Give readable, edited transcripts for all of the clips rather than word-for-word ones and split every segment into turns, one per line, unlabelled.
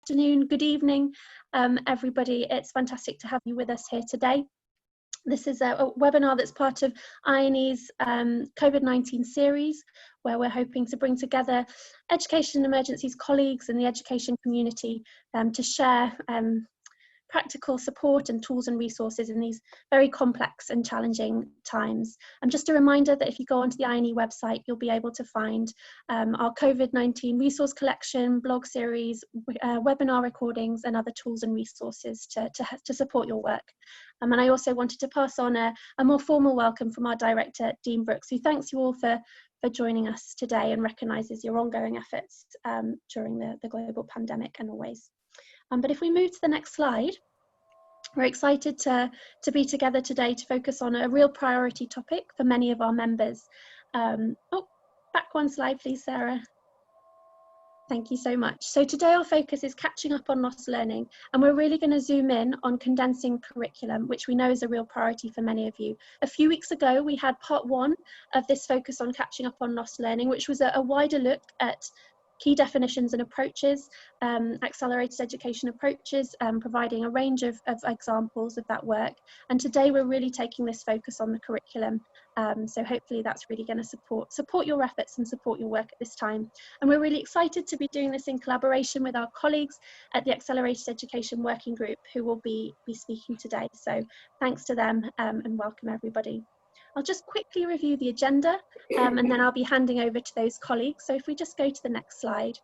afternoon, good evening, everybody. It's fantastic to have you with us here today. This is a webinar that's part of INEE's COVID-19 series, where we're hoping to bring together Education Emergencies colleagues and the education community to share practical support and tools and resources in these very complex and challenging times. And just a reminder that if you go onto the INEE website, you'll be able to find our COVID-19 resource collection, blog series, webinar recordings, and other tools and resources to support your work. And I also wanted to pass on a more formal welcome from our director, Dean Brooks, who thanks you all for joining us today and recognises your ongoing efforts during the global pandemic and always. But if we move to the next slide, we're excited to be together today to focus on a real priority topic for many of our members. Oh, back one slide, please, Sarah. Thank you so much. So today our focus is catching up on lost learning, and we're really going to zoom in on condensing curriculum, which we know is a real priority for many of you. A few weeks ago, we had part one of this focus on catching up on lost learning, which was a wider look at key definitions and approaches, accelerated education approaches, providing a range of examples of that work. And today we're really taking this focus on the curriculum. So hopefully that's really going to support your efforts and support your work at this time. And we're really excited to be doing this in collaboration with our colleagues at the Accelerated Education Working Group, who will be speaking today. So thanks to them and welcome everybody. I'll just quickly review the agenda and then I'll be handing over to those colleagues. So if we just go to the next slide.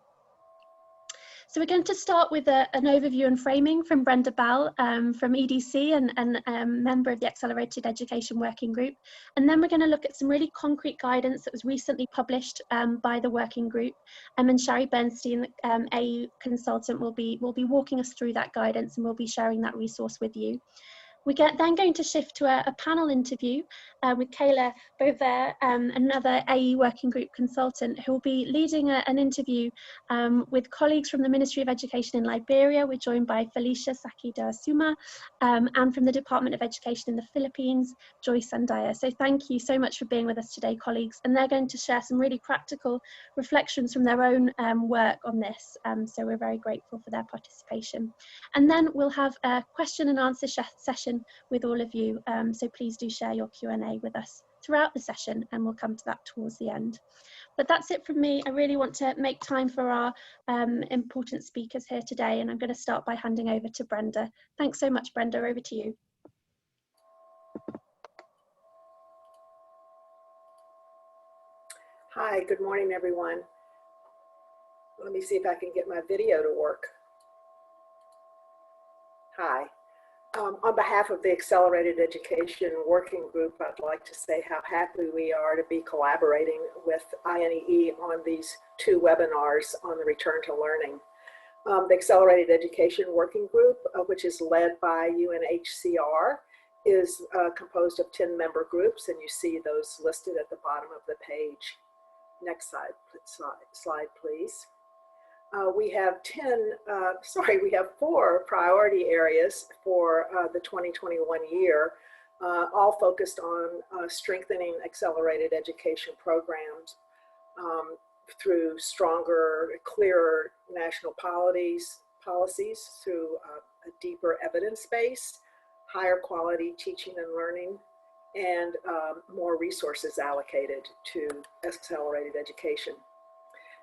So we're going to start with an overview and framing from Brenda Bell from EDC and member of the Accelerated Education Working Group. And then we're going to look at some really concrete guidance that was recently published by the working group. And Shari Bernstein, AU consultant, will be walking us through that guidance, and we'll be sharing that resource with you. We're then going to shift to a panel interview with Kayla Beauvert, another AE working group consultant, who will be leading an interview with colleagues from the Ministry of Education in Liberia. We're joined by Felicia Saki da Suma, and from the Department of Education in the Philippines, Joyce Sandaya. So thank you so much for being with us today, colleagues. And they're going to share some really practical reflections from their own work on this. So we're very grateful for their participation. And then we'll have a question and answer session with all of you, so please do share your Q&A with us throughout the session, and we'll come to that towards the end. But that's it from me. I really want to make time for our important speakers here today, and I'm going to start by handing over to Brenda. Thanks so much, Brenda. Over to you.
Hi, good morning, everyone. Let me see if I can get my video to work. Hi. On behalf of the Accelerated Education Working Group, I'd like to say how happy we are to be collaborating with INEE on these two webinars on the return to learning. The Accelerated Education Working Group, which is led by UNHCR, is composed of 10 member groups, and you see those listed at the bottom of the page. Next slide, please. We have 4 priority areas for the 2021 year, all focused on strengthening accelerated education programs through stronger, clearer national policies, through a deeper evidence base, higher quality teaching and learning, and more resources allocated to accelerated education.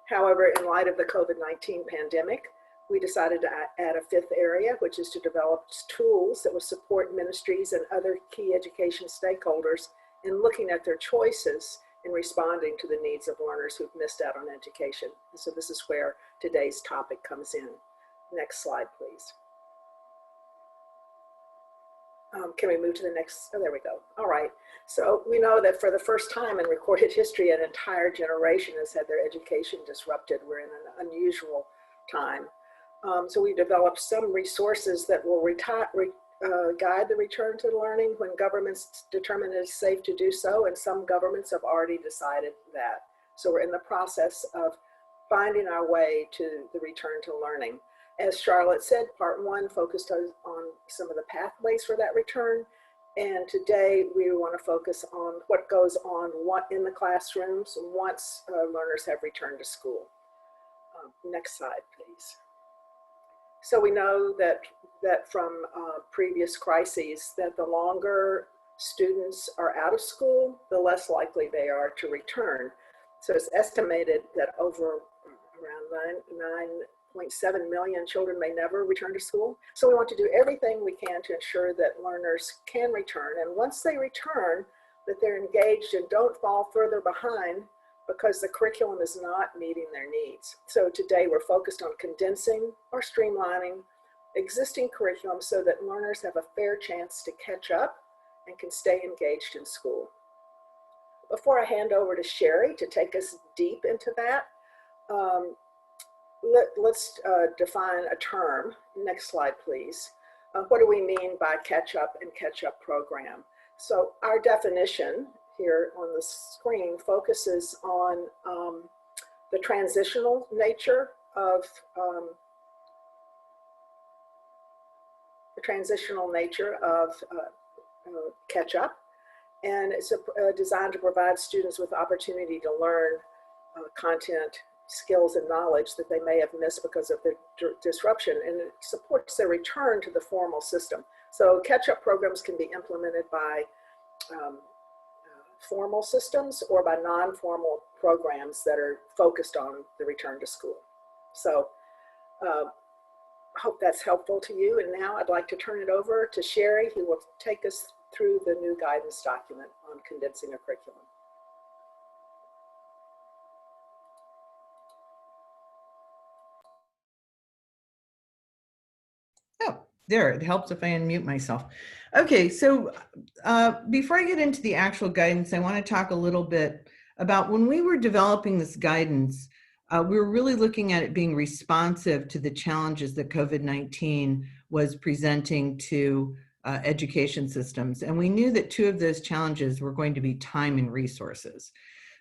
However, in light of the COVID-19 pandemic, we decided to add a 5th area, which is to develop tools that will support ministries and other key education stakeholders in looking at their choices in responding to the needs of learners who've missed out on education. And so this is where today's topic comes in. Next slide, please. Can we move to the next? Oh, there we go. All right. So we know that for the first time in recorded history, an entire generation has had their education disrupted. We're in an unusual time. So we've developed some resources that will guide the return to learning when governments determine it is safe to do so, and some governments have already decided that. So we're in the process of finding our way to the return to learning. As Charlotte said, part 1 focused on some of the pathways for that return. And today we want to focus on what goes on in the classrooms once learners have returned to school. Next slide, please. So we know that from previous crises that the longer students are out of school, the less likely they are to return. So it's estimated that over around 9.7 million children may never return to school. So we want to do everything we can to ensure that learners can return. And once they return, that they're engaged and don't fall further behind because the curriculum is not meeting their needs. So today we're focused on condensing or streamlining existing curriculum so that learners have a fair chance to catch up and can stay engaged in school. Before I hand over to Sherry to take us deep into that, let's define a term. Next slide, please. What do we mean by catch up and catch up program? So our definition here on the screen focuses on the transitional nature of catch up, and it's designed to provide students with the opportunity to learn content, skills, and knowledge that they may have missed because of the disruption, and it supports their return to the formal system. So catch-up programs can be implemented by formal systems or by non-formal programs that are focused on the return to school. So hope that's helpful to you. And now I'd like to turn it over to Sherry, who will take us through the new guidance document on condensing a curriculum.
Oh, there, it helps if I unmute myself. Okay, so before I get into the actual guidance, I want to talk a little bit about when we were developing this guidance, we were really looking at it being responsive to the challenges that COVID-19 was presenting to education systems. And we knew that two of those challenges were going to be time and resources.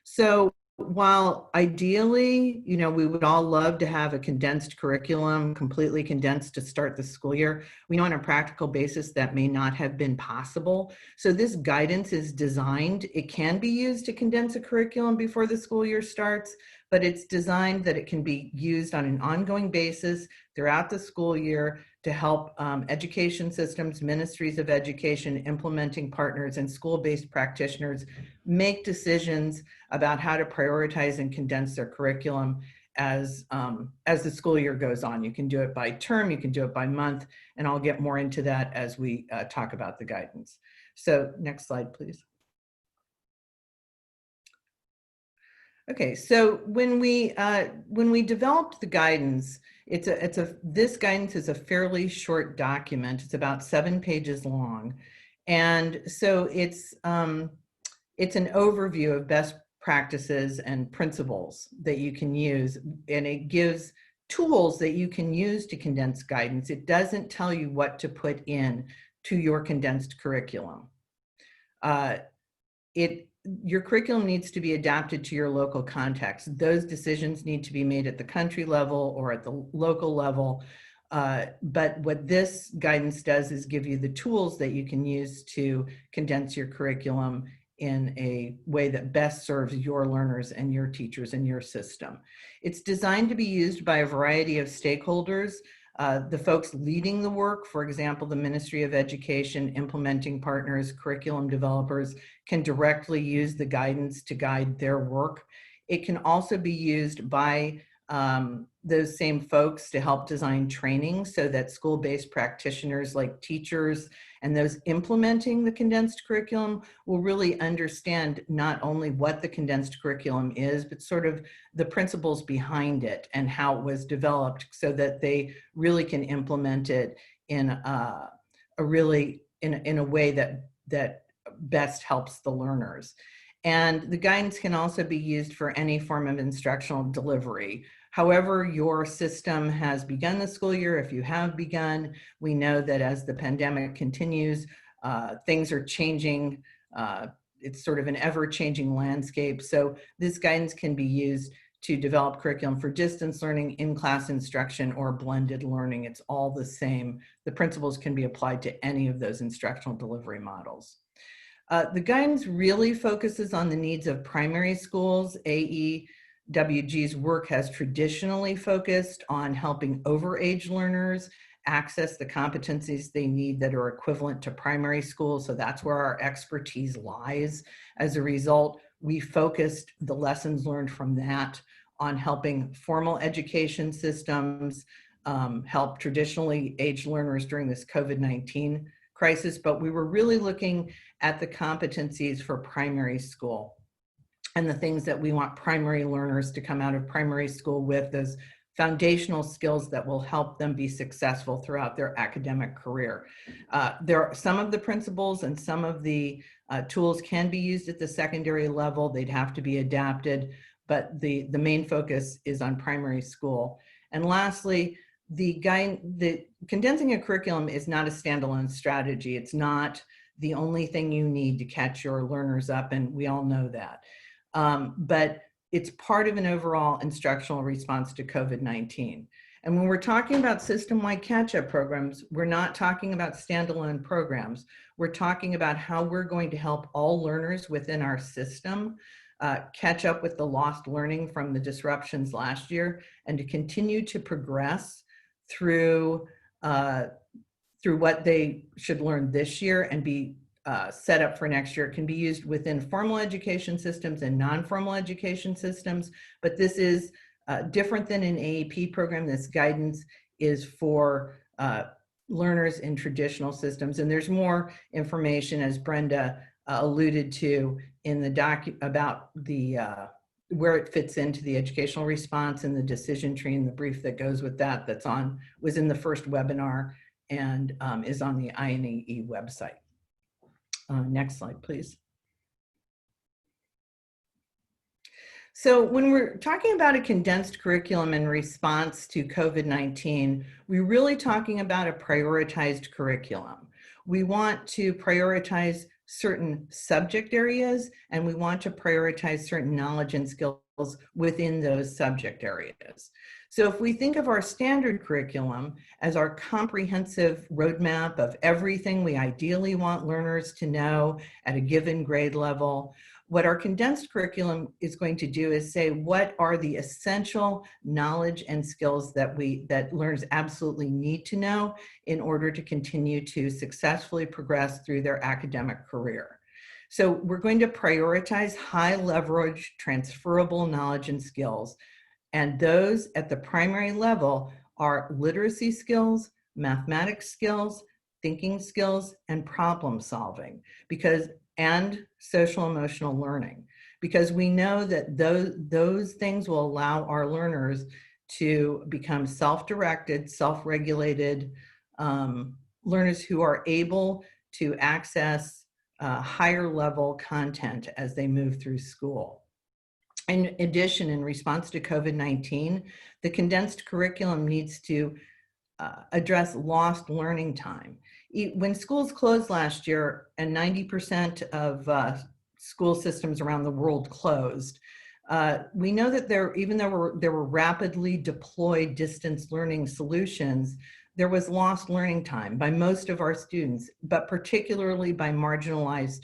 So while ideally, you know, we would all love to have a condensed curriculum, completely condensed to start the school year, we know on a practical basis that may not have been possible. So this guidance is designed, it can be used to condense a curriculum before the school year starts, but it's designed that it can be used on an ongoing basis throughout the school year to help education systems, ministries of education, implementing partners, and school-based practitioners make decisions about how to prioritize and condense their curriculum as the school year goes on. You can do it by term, you can do it by month, and I'll get more into that as we talk about the guidance. So next slide, please. Okay, so when we developed the guidance, this guidance is a fairly short document. It's about 7 pages long, and so it's an overview of best practices and principles that you can use, and it gives tools that you can use to condense guidance. It doesn't tell you what to put in to your condensed curriculum. Your curriculum needs to be adapted to your local context. Those decisions need to be made at the country level or at the local level. But what this guidance does is give you the tools that you can use to condense your curriculum in a way that best serves your learners and your teachers and your system. It's designed to be used by a variety of stakeholders. The folks leading the work, for example, the Ministry of Education, implementing partners, curriculum developers, can directly use the guidance to guide their work. It can also be used by those same folks to help design training so that school-based practitioners like teachers and those implementing the condensed curriculum will really understand not only what the condensed curriculum is, but sort of the principles behind it and how it was developed so that they really can implement it in a way that best helps the learners. And the guidance can also be used for any form of instructional delivery. However, your system has begun the school year, if you have begun, we know that as the pandemic continues, things are changing. It's sort of an ever-changing landscape. So this guidance can be used to develop curriculum for distance learning, in-class instruction, or blended learning. It's all the same. The principles can be applied to any of those instructional delivery models. The guidance really focuses on the needs of primary schools, AE IEWG's work has traditionally focused on helping overage learners access the competencies they need that are equivalent to primary school. So that's where our expertise lies. As a result, we focused the lessons learned from that on helping formal education systems help traditionally aged learners during this COVID-19 crisis, but we were really looking at the competencies for primary school and the things that we want primary learners to come out of primary school with, those foundational skills that will help them be successful throughout their academic career. There are some of the principles and some of the tools can be used at the secondary level. They'd have to be adapted, but the main focus is on primary school. And lastly, the condensing a curriculum is not a standalone strategy. It's not the only thing you need to catch your learners up, and we all know that. But it's part of an overall instructional response to COVID-19. And when we're talking about system-wide catch-up programs, we're not talking about standalone programs. We're talking about how we're going to help all learners within our system catch up with the lost learning from the disruptions last year and to continue to progress through what they should learn this year and be set up for next year. It can be used within formal education systems and non-formal education systems, but this is different than an AEP program. This guidance is for learners in traditional systems, and there's more information, as Brenda alluded to, in the about the where it fits into the educational response and the decision tree and the brief that goes with that. Was in the first webinar and is on the INEE website. Next slide, please. So when we're talking about a condensed curriculum in response to COVID-19, we're really talking about a prioritized curriculum. We want to prioritize certain subject areas, and we want to prioritize certain knowledge and skills within those subject areas. So if we think of our standard curriculum as our comprehensive roadmap of everything we ideally want learners to know at a given grade level, what our condensed curriculum is going to do is say, what are the essential knowledge and skills that learners absolutely need to know in order to continue to successfully progress through their academic career. So we're going to prioritize high leverage, transferable knowledge and skills. And those at the primary level are literacy skills, mathematics skills, thinking skills, and problem solving, and social emotional learning, because we know that those things will allow our learners to become self-directed, self-regulated learners who are able to access higher level content as they move through school. In addition, in response to COVID-19, the condensed curriculum needs to address lost learning time. When schools closed last year and 90% of school systems around the world closed, we know that even though there were rapidly deployed distance learning solutions, there was lost learning time by most of our students, but particularly by marginalized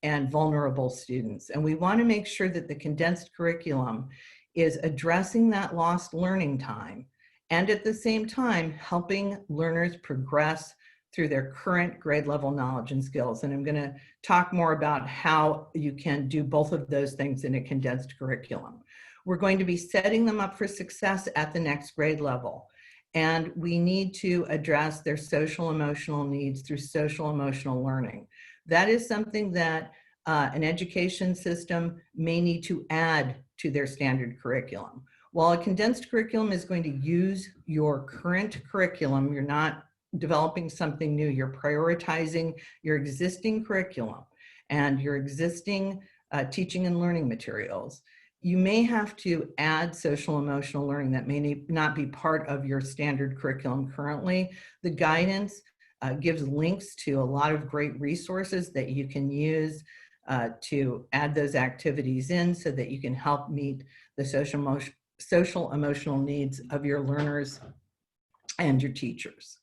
and vulnerable students. And we want to make sure that the condensed curriculum is addressing that lost learning time and at the same time helping learners progress through their current grade level knowledge and skills. And I'm going to talk more about how you can do both of those things in a condensed curriculum. We're going to be setting them up for success at the next grade level. And we need to address their social emotional needs through social emotional learning. That is something that an education system may need to add to their standard curriculum. While a condensed curriculum is going to use your current curriculum, you're not developing something new, you're prioritizing your existing curriculum and your existing teaching and learning materials. You may have to add social emotional learning that may not be part of your standard curriculum currently. The guidance gives links to a lot of great resources that you can use to add those activities in so that you can help meet the social emotional needs of your learners and your teachers.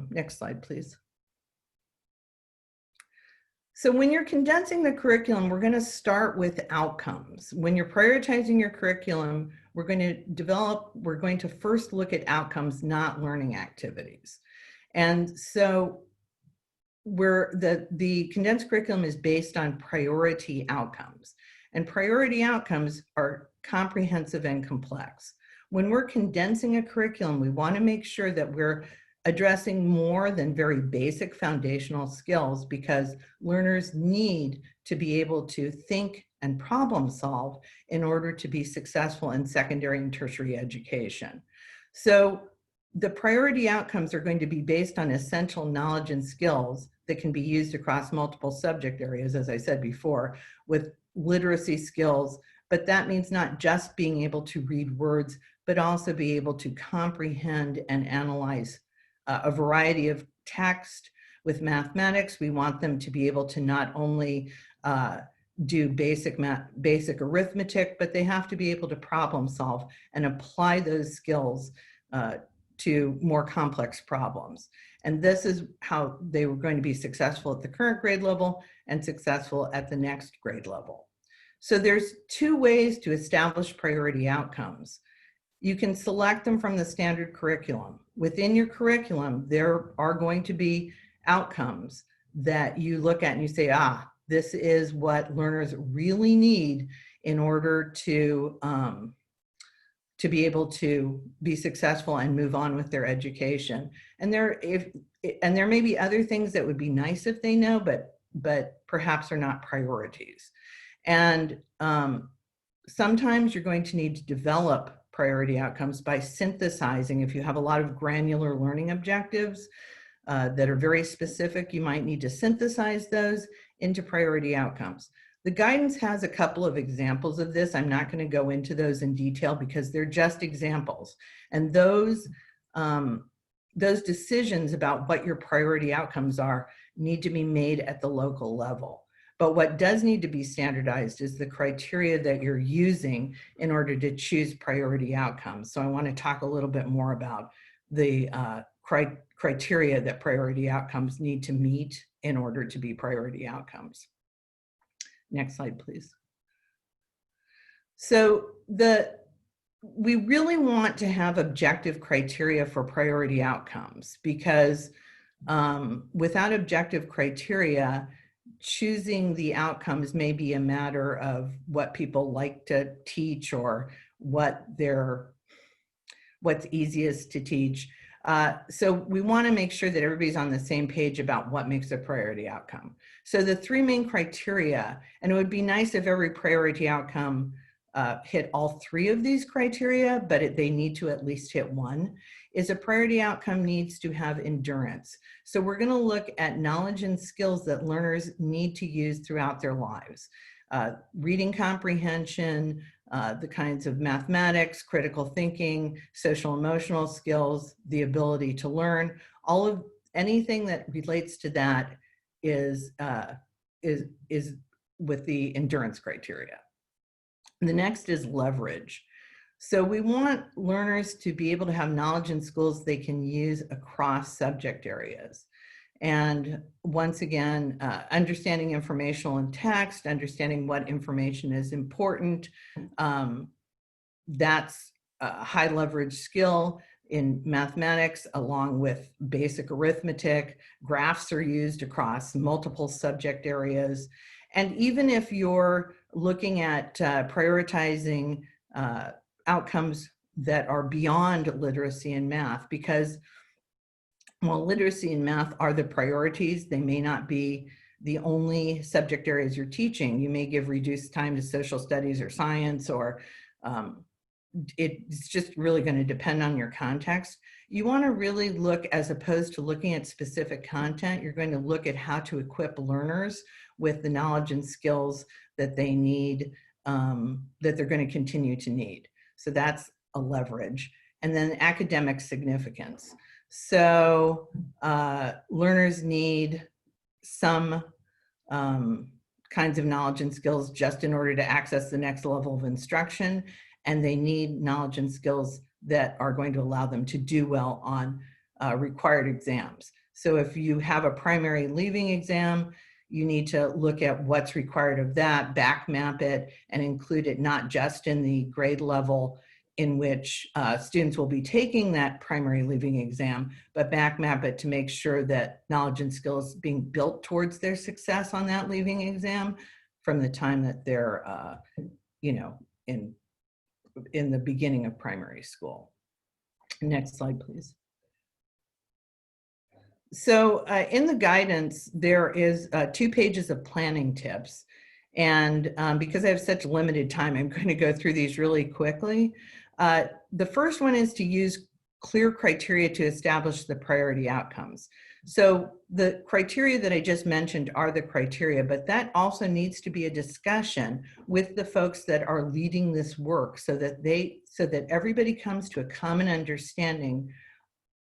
Next slide, please. So when you're condensing the curriculum, we're going to start with outcomes. When you're prioritizing your curriculum, we're going to first look at outcomes, not learning activities. And so the condensed curriculum is based on priority outcomes. And priority outcomes are comprehensive and complex. When we're condensing a curriculum, we want to make sure that we're addressing more than very basic foundational skills, because learners need to be able to think and problem solve in order to be successful in secondary and tertiary education. So the priority outcomes are going to be based on essential knowledge and skills that can be used across multiple subject areas, as I said before, with literacy skills. But that means not just being able to read words, but also be able to comprehend and analyze a variety of text. With mathematics, we want them to be able to not only do basic arithmetic, but they have to be able to problem solve and apply those skills to more complex problems. And this is how they were going to be successful at the current grade level and successful at the next grade level. So there's two ways to establish priority outcomes. You can select them from the standard curriculum. Within your curriculum, there are going to be outcomes that you look at and you say, this is what learners really need in order to be able to be successful and move on with their education. And there may be other things that would be nice if they know, but perhaps are not priorities. And sometimes you're going to need to develop priority outcomes by synthesizing. If you have a lot of granular learning objectives that are very specific, you might need to synthesize those into priority outcomes. The guidance has a couple of examples of this. I'm not going to go into those in detail because they're just examples. And those decisions about what your priority outcomes are need to be made at the local level. But what does need to be standardized is the criteria that you're using in order to choose priority outcomes. So I want to talk a little bit more about the criteria that priority outcomes need to meet in order to be priority outcomes. Next slide, please. So we really want to have objective criteria for priority outcomes, because without objective criteria, choosing the outcomes may be a matter of what people like to teach or what's easiest to teach. So we want to make sure that everybody's on the same page about what makes a priority outcome. So the three main criteria, and it would be nice if every priority outcome hit all three of these criteria, but they need to at least hit one, is a priority outcome needs to have endurance. So we're going to look at knowledge and skills that learners need to use throughout their lives. Reading comprehension, the kinds of mathematics, critical thinking, social emotional skills, the ability to learn, anything that relates to that is with the endurance criteria. The next is leverage. So we want learners to be able to have knowledge and skills they can use across subject areas. And once again, understanding informational and text, understanding what information is important, that's a high leverage skill in mathematics, along with basic arithmetic. Graphs are used across multiple subject areas. And even if you're looking at prioritizing outcomes that are beyond literacy and math, because while literacy and math are the priorities, they may not be the only subject areas you're teaching. You may give reduced time to social studies or science, or it's just really going to depend on your context. You want to really look, as opposed to looking at specific content, you're going to look at how to equip learners with the knowledge and skills that they need, that they're going to continue to need. So that's a leverage. And then academic significance. So learners need some kinds of knowledge and skills just in order to access the next level of instruction. And they need knowledge and skills that are going to allow them to do well on required exams. So if you have a primary leaving exam, you need to look at what's required of that, back map it, and include it not just in the grade level in which students will be taking that primary leaving exam, but back map it to make sure that knowledge and skills being built towards their success on that leaving exam from the time that they're, you know, in the beginning of primary school. Next slide, please. So in the guidance, there is 2 pages of planning tips. And because I have such limited time, I'm going to go through these really quickly. The first one is to use clear criteria to establish the priority outcomes. So the criteria that I just mentioned are the criteria, but that also needs to be a discussion with the folks that are leading this work so that everybody comes to a common understanding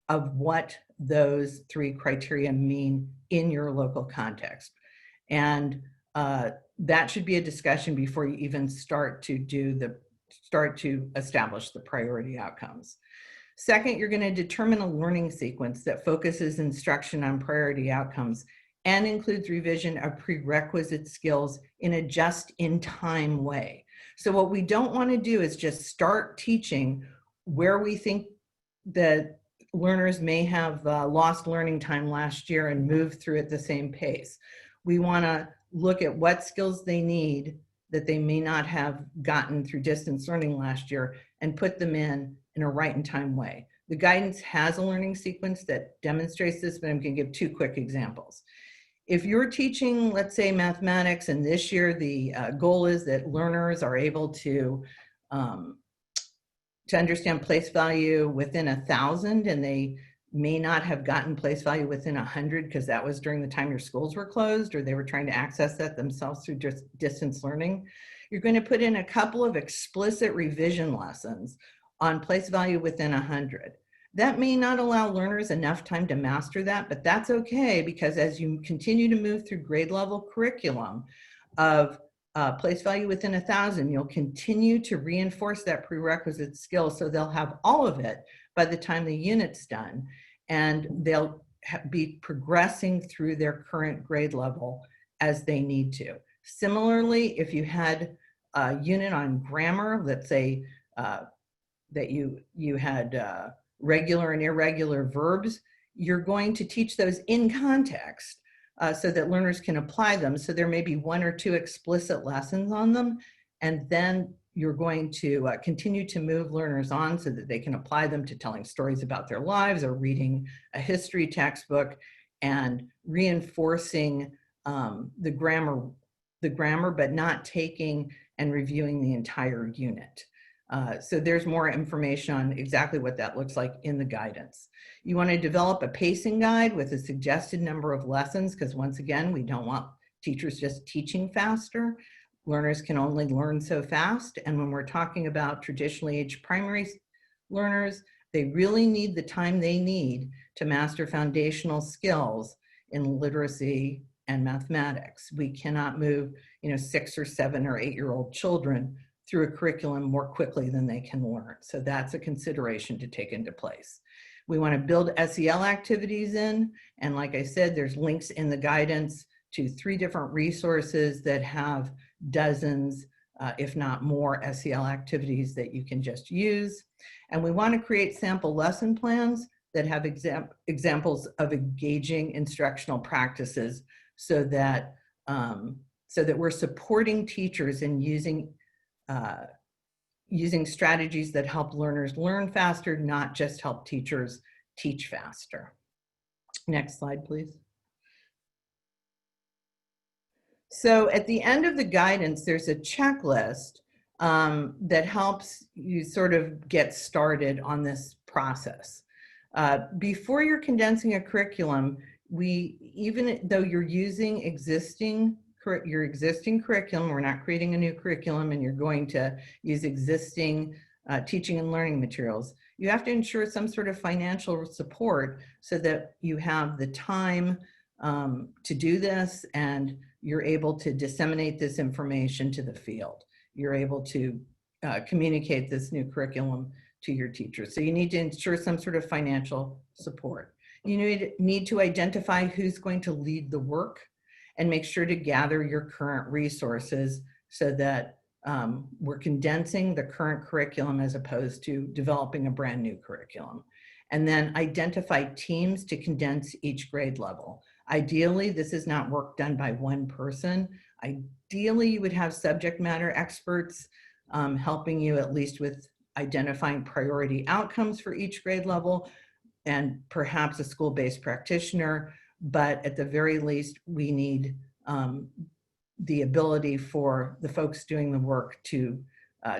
of what those 3 criteria mean in your local context. And that should be a discussion before you even start to establish the priority outcomes. Second, you're going to determine a learning sequence that focuses instruction on priority outcomes and includes revision of prerequisite skills in a just-in-time way. So what we don't want to do is just start teaching where we think that learners may have lost learning time last year and move through at the same pace. We want to look at what skills they need that they may not have gotten through distance learning last year and put them in a right and time way. The guidance has a learning sequence that demonstrates this, but I'm going to give 2 quick examples. If you're teaching, let's say, mathematics, and this year the goal is that learners are able to understand place value within 1,000, and they may not have gotten place value within 100 because that was during the time your schools were closed or they were trying to access that themselves through just distance learning, you're going to put in a couple of explicit revision lessons on place value within 100. That may not allow learners enough time to master that, but that's okay because as you continue to move through grade level curriculum of place value within 1,000, you'll continue to reinforce that prerequisite skill so they'll have all of it by the time the unit's done, and they'll be progressing through their current grade level as they need to. Similarly, if you had a unit on grammar, let's say that you had regular and irregular verbs, you're going to teach those in context so that learners can apply them. So there may be 1 or 2 explicit lessons on them, and then you're going to continue to move learners on so that they can apply them to telling stories about their lives or reading a history textbook and reinforcing the grammar, but not taking and reviewing the entire unit. So there's more information on exactly what that looks like in the guidance. You want to develop a pacing guide with a suggested number of lessons because once again, we don't want teachers just teaching faster. Learners can only learn so fast. And when we're talking about traditionally aged primary learners, they really need the time they need to master foundational skills in literacy and mathematics. We cannot move, 6 or 7 or 8-year-old children through a curriculum more quickly than they can learn. So that's a consideration to take into place. We want to build SEL activities in, and like I said, there's links in the guidance to 3 different resources that have dozens, if not more, SEL activities that you can just use. And we want to create sample lesson plans that have examples of engaging instructional practices so that we're supporting teachers in using strategies that help learners learn faster, not just help teachers teach faster. Next slide, please. So at the end of the guidance, there's a checklist that helps you sort of get started on this process. Before you're condensing a curriculum, even though you're using your existing curriculum, we're not creating a new curriculum, and you're going to use existing teaching and learning materials, you have to ensure some sort of financial support so that you have the time to do this and you're able to disseminate this information to the field. You're able to communicate this new curriculum to your teachers. So you need to ensure some sort of financial support. You need to identify who's going to lead the work and make sure to gather your current resources so that we're condensing the current curriculum as opposed to developing a brand new curriculum. And then identify teams to condense each grade level. Ideally, this is not work done by one person. Ideally, you would have subject matter experts helping you at least with identifying priority outcomes for each grade level, and perhaps a school-based practitioner. But at the very least, we need the ability for the folks doing the work to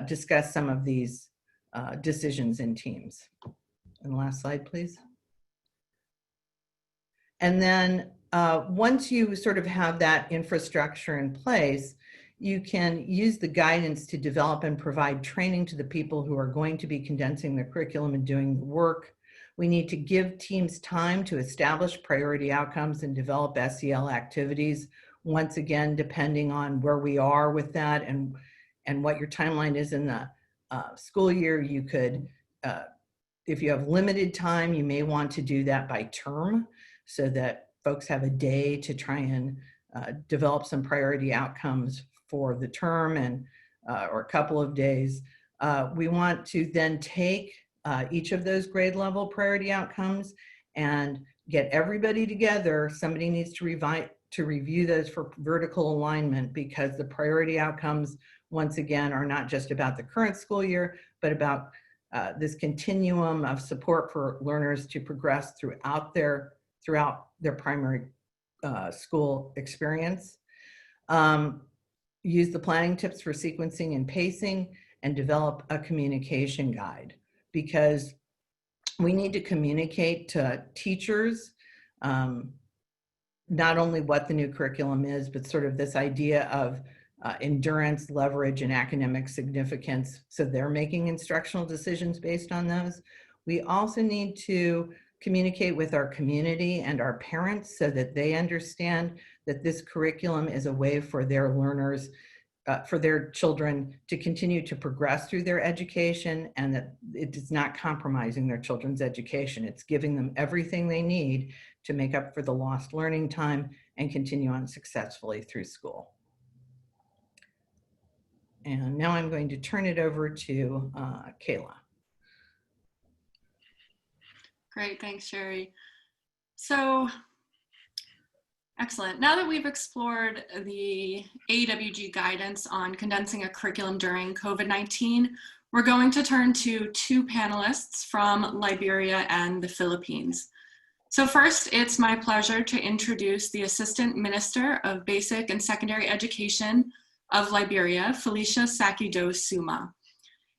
discuss some of these decisions in teams. And last slide, please. And then once you sort of have that infrastructure in place, you can use the guidance to develop and provide training to the people who are going to be condensing the curriculum and doing the work. We need to give teams time to establish priority outcomes and develop SEL activities. Once again, depending on where we are with that and what your timeline is in the school year, you could, if you have limited time, you may want to do that by term so that folks have a day to try and develop some priority outcomes for the term and or a couple of days. We want to then take each of those grade level priority outcomes and get everybody together. Somebody needs to review those for vertical alignment, because the priority outcomes, once again, are not just about the current school year, but about this continuum of support for learners to progress throughout their primary school experience. Use the planning tips for sequencing and pacing, and develop a communication guide, because we need to communicate to teachers not only what the new curriculum is, but sort of this idea of endurance, leverage, and academic significance, so they're making instructional decisions based on those. We also need to communicate with our community and our parents so that they understand that this curriculum is a way for their learners, for their children to continue to progress through their education, and that it is not compromising their children's education. It's giving them everything they need to make up for the lost learning time and continue on successfully through school. And now I'm going to turn it over to Kayla.
Great, thanks, Sherry. So, excellent. Now that we've explored the AEWG guidance on condensing a curriculum during COVID-19, we're going to turn to two panelists from Liberia and the Philippines. So first, it's my pleasure to introduce the Assistant Minister of Basic and Secondary Education of Liberia, Felicia Sakido Suma.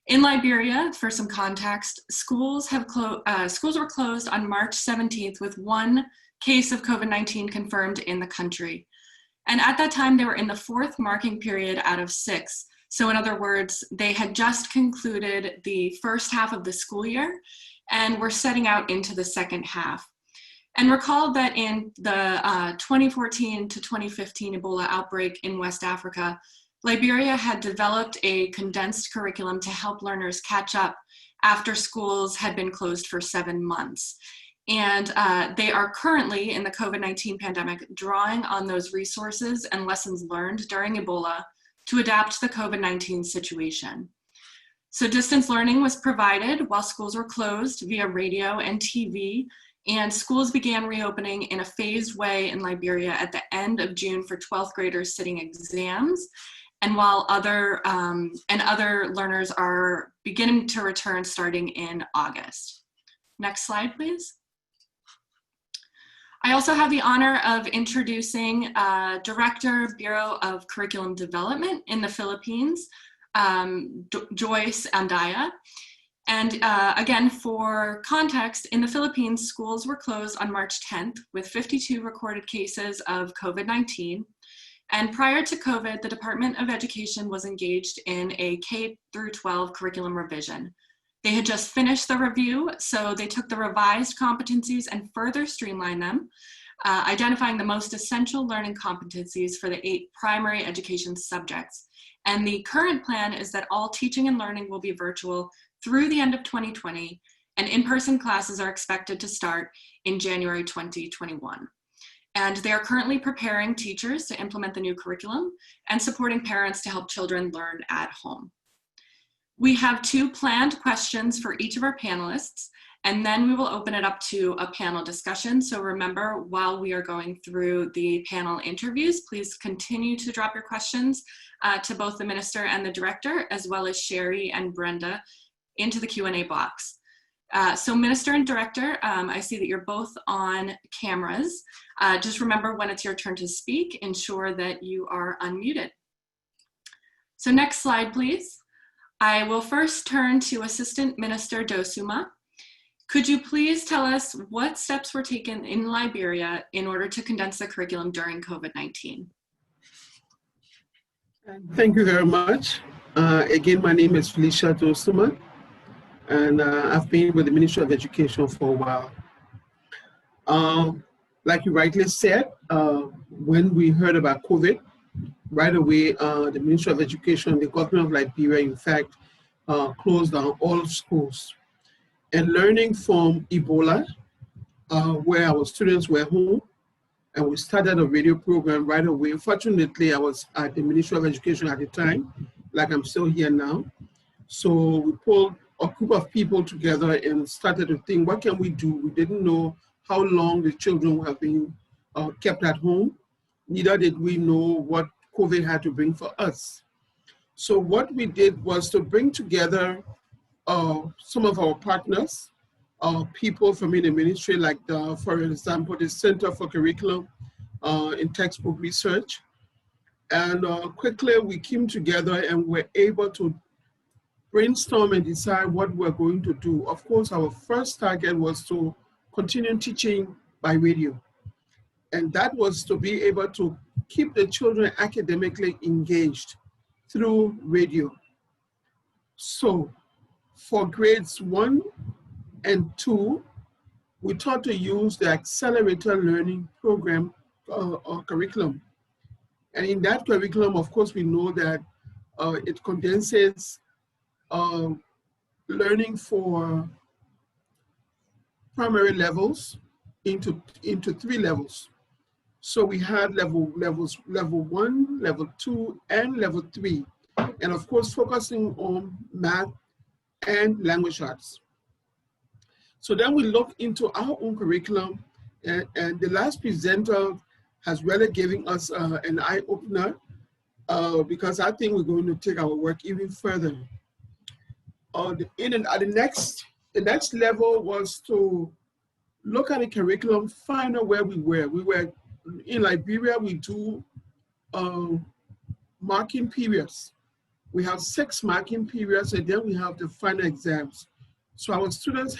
In Liberia, for some context, schools were closed on March 17th with one case of COVID-19 confirmed in the country. And at that time, they were in the 4th marking period out of 6. So in other words, they had just concluded the first half of the school year and were setting out into the second half. And recall that in the 2014 to 2015 Ebola outbreak in West Africa, Liberia had developed a condensed curriculum to help learners catch up after schools had been closed for 7 months. And they are currently, in the COVID-19 pandemic, drawing on those resources and lessons learned during Ebola to adapt to the COVID-19 situation. So distance learning was provided while schools were closed via radio and TV, and schools began reopening in a phased way in Liberia at the end of June for 12th graders sitting exams, and while other learners are beginning to return starting in August. Next slide, please. I also have the honor of introducing Director, Bureau of Curriculum Development in the Philippines, Joyce Andaya. And again, for context, in the Philippines, schools were closed on March 10th with 52 recorded cases of COVID-19. And prior to COVID, the Department of Education was engaged in a K-12 curriculum revision. They had just finished the review, so they took the revised competencies and further streamlined them, identifying the most essential learning competencies for the 8 primary education subjects. And the current plan is that all teaching and learning will be virtual through the end of 2020, and in-person classes are expected to start in January 2021. And they are currently preparing teachers to implement the new curriculum and supporting parents to help children learn at home. We have 2 planned questions for each of our panelists, and then we will open it up to a panel discussion. So remember, while we are going through the panel interviews, please continue to drop your questions to both the minister and the director, as well as Sherry and Brenda, into the Q&A box. So Minister and Director, I see that you're both on cameras. Just remember, when it's your turn to speak, ensure that you are unmuted. So next slide, please. I will first turn to Assistant Minister Dosuma. Could you please tell us what steps were taken in Liberia in order to condense the curriculum during COVID-19?
Thank you very much. Again, my name is Felicia Dosuma, and I've been with the Ministry of Education for a while. Like you rightly said, when we heard about COVID, right away, the Ministry of Education, the government of Liberia, in fact, closed down all schools. And learning from Ebola, where our students were home, and we started a radio program right away. Fortunately, I was at the Ministry of Education at the time, like I'm still here now. So we pulled a group of people together and started to think, what can we do? We didn't know how long the children would have been kept at home. Neither did we know what COVID had to bring for us. So what we did was to bring together some of our partners, people from in the ministry, like for example, the Center for Curriculum and Textbook Research. And quickly we came together and were able to brainstorm and decide what we're going to do. Of course, our first target was to continue teaching by radio. And that was to be able to keep the children academically engaged through radio. So for grades 1 and 2, we thought to use the accelerator learning program or curriculum. And in that curriculum, of course, we know that it condenses learning for primary levels into 3 levels. So we had level 1, level 2, and level 3. And of course, focusing on math and language arts. So then we looked into our own curriculum, and the last presenter has really given us an eye-opener because I think we're going to take our work even further. The next level was to look at the curriculum, find out where we were. We were in Liberia, we do marking periods. We have 6 marking periods, and then we have the final exams. So our students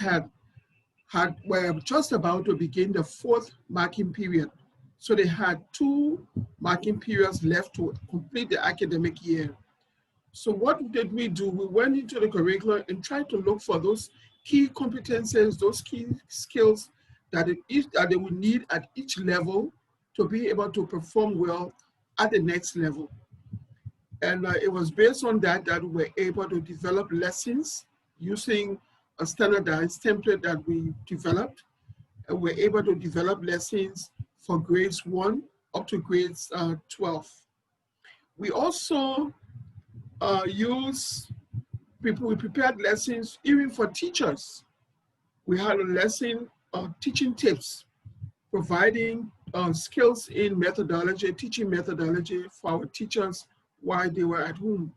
were just about to begin the 4th marking period. So they had 2 marking periods left to complete the academic year. So what did we do? We went into the curriculum and tried to look for those key competencies, those key skills that they would need at each level to be able to perform well at the next level. And it was based on that we were able to develop lessons using a standardized template that we developed. And we're able to develop lessons for grades 1 up to grades 12. We also we prepared lessons even for teachers. We had a lesson on teaching tips, providing skills in methodology, teaching methodology for our teachers while they were at home.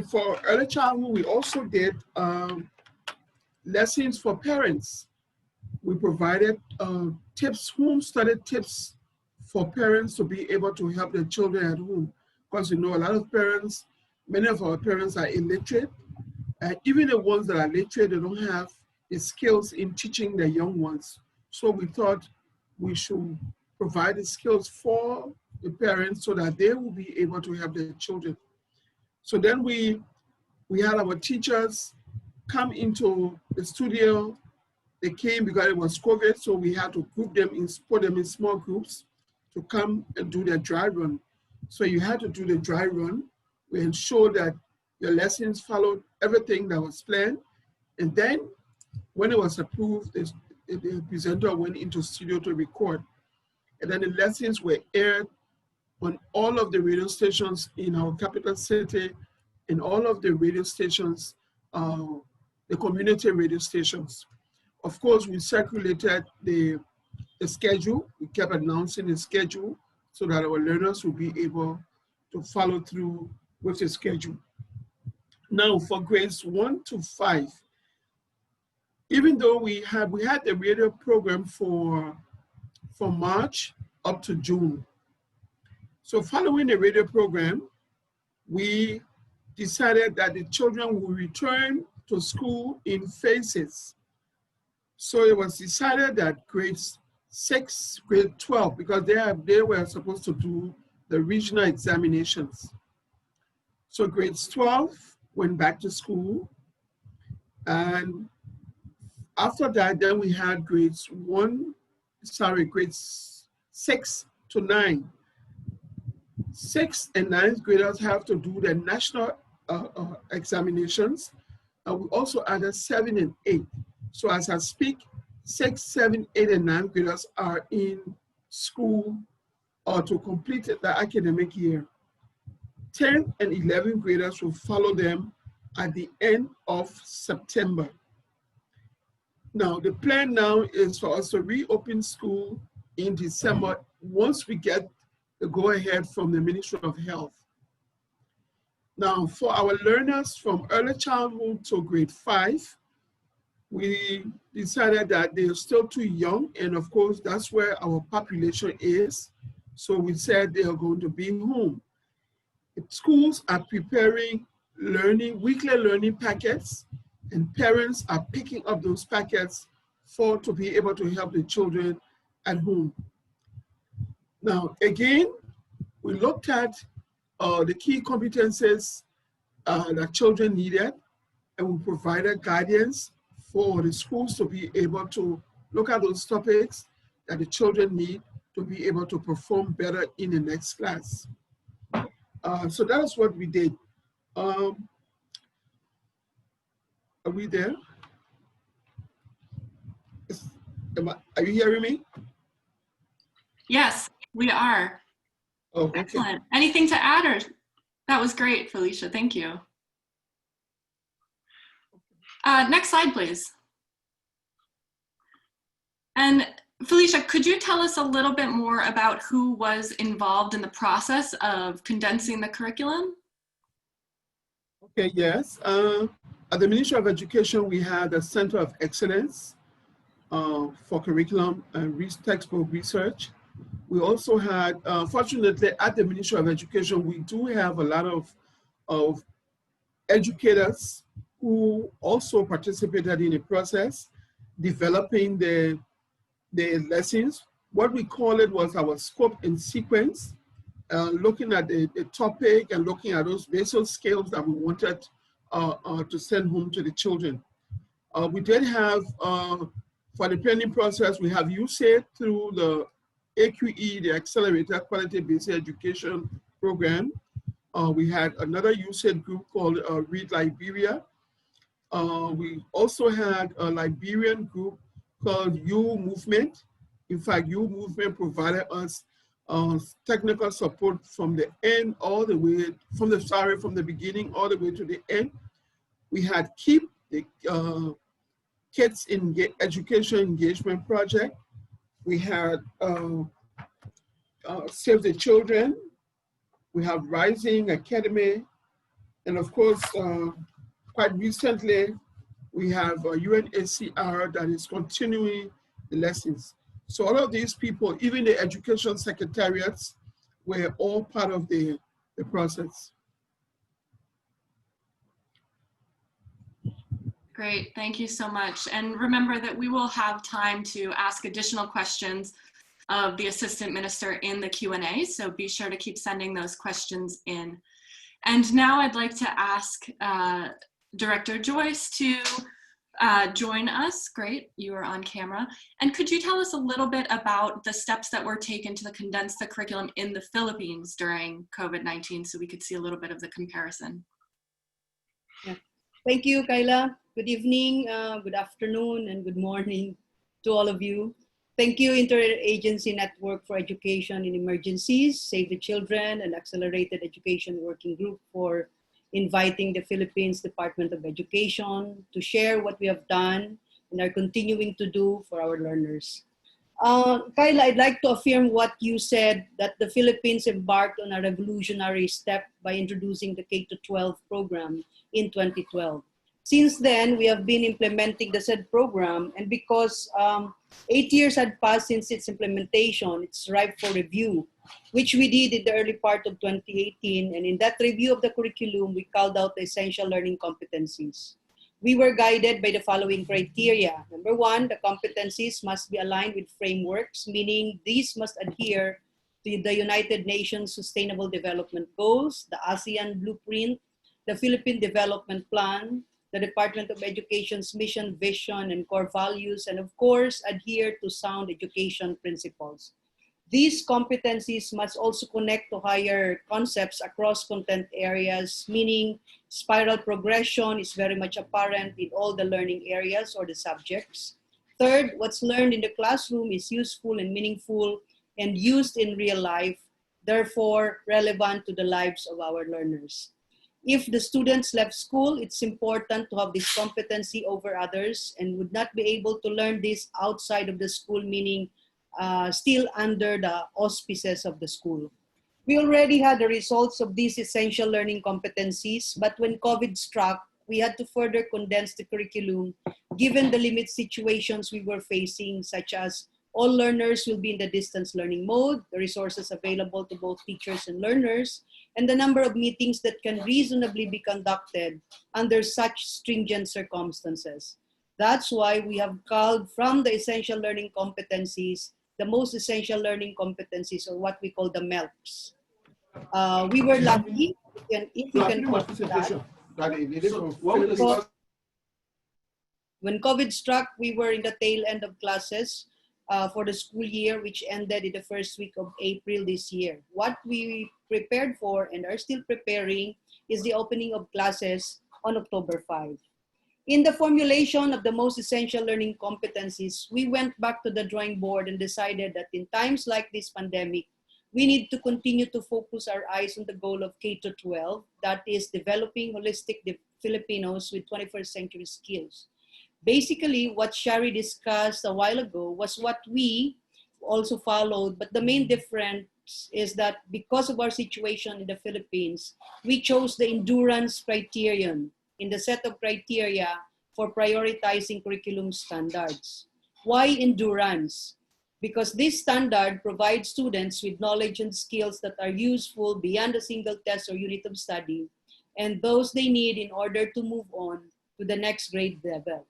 For early childhood, we also did lessons for parents. We provided tips, home-studied tips for parents to be able to help their children at home. Because you know, a lot of parents, many of our parents are illiterate, and even the ones that are literate, they don't have the skills in teaching their young ones. So we thought we should provide the skills for the parents so that they will be able to help their children. So then we had our teachers come into the studio. They came because it was COVID, so we had to put them in small groups to come and do their dry run. So you had to do the dry run. We ensured that your lessons followed everything that was planned. And then when it was approved, the presenter went into studio to record. And then the lessons were aired on all of the radio stations in our capital city and all of the radio stations, the community radio stations. Of course, we circulated the schedule. We kept announcing the schedule so that our learners will be able to follow through with the schedule. Now, for grades 1 to 5, even though we had the radio program from March up to June. So following the radio program, we decided that the children will return to school in phases. So it was decided that grades 6, grade 12, because they were supposed to do the regional examinations. So grades 12 went back to school, and after that, then we had grades 6 to 9. 6th and 9th graders have to do the national examinations. And we also added 7 and 8. So as I speak, 6, 7, 8, and 9 graders are in school to complete the academic year. 10 and 11 graders will follow them at the end of September. Now, the plan now is for us to reopen school in December once we get the go-ahead from the Ministry of Health. Now, for our learners from early childhood to grade 5, we decided that they are still too young, and of course, that's where our population is. So we said they are going to be home. Schools are preparing weekly learning packets, and parents are picking up those packets to be able to help the children at home. Now, again, we looked at the key competencies that children needed, and we provided guidance for the schools to be able to look at those topics that the children need to be able to perform better in the next class. So that is what we did. Are we there? Are you hearing me?
Yes, we are.
Oh, okay.
Excellent. Anything to add? Or that was great, Felicia. Thank you. Next slide, please. And Felicia, could you tell us a little bit more about who was involved in the process of condensing the curriculum?
Okay, yes. At the Ministry of Education, we had a Center of Excellence for Curriculum and Textbook Research. We also had, fortunately, at the Ministry of Education, we do have a lot of educators who also participated in the process, developing the lessons. What we call it was our scope and sequence, looking at the topic and looking at those basic skills that we wanted to send home to the children. We did have, for the planning process, we have used it through the AQE, the Accelerated Quality-Based Education Program. We had another USAID group called Read Liberia. We also had a Liberian group called U Movement. In fact, U Movement provided us technical support from the end all the way, from the beginning all the way to the end. We had KEEP, the Kids in Education Engagement Project. We had Save the Children. We have Rising Academy. And of course, quite recently, we have UNHCR that is continuing the lessons. So all of these people, even the education secretariats, were all part of the process.
Great, thank you so much. And remember that we will have time to ask additional questions of the Assistant Minister in the Q&A, so be sure to keep sending those questions in. And now I'd like to ask Director Joyce to join us. Great, you are on camera. And could you tell us a little bit about the steps that were taken to condense the curriculum in the Philippines during COVID-19 so we could see a little bit of the comparison?
Yeah. Thank you, Kayla. Good evening, good afternoon, and good morning to all of you. Thank you, Interagency Network for Education in Emergencies, Save the Children, and Accelerated Education Working Group for inviting the Philippines Department of Education to share what we have done and are continuing to do for our learners. Kyla, I'd like to affirm what you said, that the Philippines embarked on a revolutionary step by introducing the K-12 program in 2012. Since then, we have been implementing the said program, and because 8 years had passed since its implementation, it's ripe for review, which we did in the early part of 2018. And in that review of the curriculum, we called out the essential learning competencies. We were guided by the following criteria. Number one, the competencies must be aligned with frameworks, meaning these must adhere to the United Nations Sustainable Development Goals, the ASEAN Blueprint, the Philippine Development Plan, the Department of Education's mission, vision, and core values, and of course, adhere to sound education principles. These competencies must also connect to higher concepts across content areas, meaning spiral progression is very much apparent in all the learning areas or the subjects. Third, what's learned in the classroom is useful and meaningful and used in real life, therefore relevant to the lives of our learners. If the students left school, it's important to have this competency over others and would not be able to learn this outside of the school, meaning still under the auspices of the school. We already had the results of these essential learning competencies, but when COVID struck, we had to further condense the curriculum given the limit situations we were facing, such as all learners will be in the distance learning mode, the resources available to both teachers and learners, and the number of meetings that can reasonably be conducted under such stringent circumstances. That's why we have called from the essential learning competencies, the most essential learning competencies, or what we call the MELCs. We were lucky, and if you can call that, when COVID struck, we were in the tail end of classes for the school year, which ended in the first week of April this year. What we prepared for and are still preparing is the opening of classes on October 5. In the formulation of the most essential learning competencies, we went back to the drawing board and decided that in times like this pandemic, we need to continue to focus our eyes on the goal of K-12, that is developing holistic Filipinos with 21st century skills. Basically, what Shari discussed a while ago was what we also followed, but the main difference is that because of our situation in the Philippines, we chose the endurance criterion in the set of criteria for prioritizing curriculum standards. Why endurance? Because this standard provides students with knowledge and skills that are useful beyond a single test or unit of study, and those they need in order to move on to the next grade level.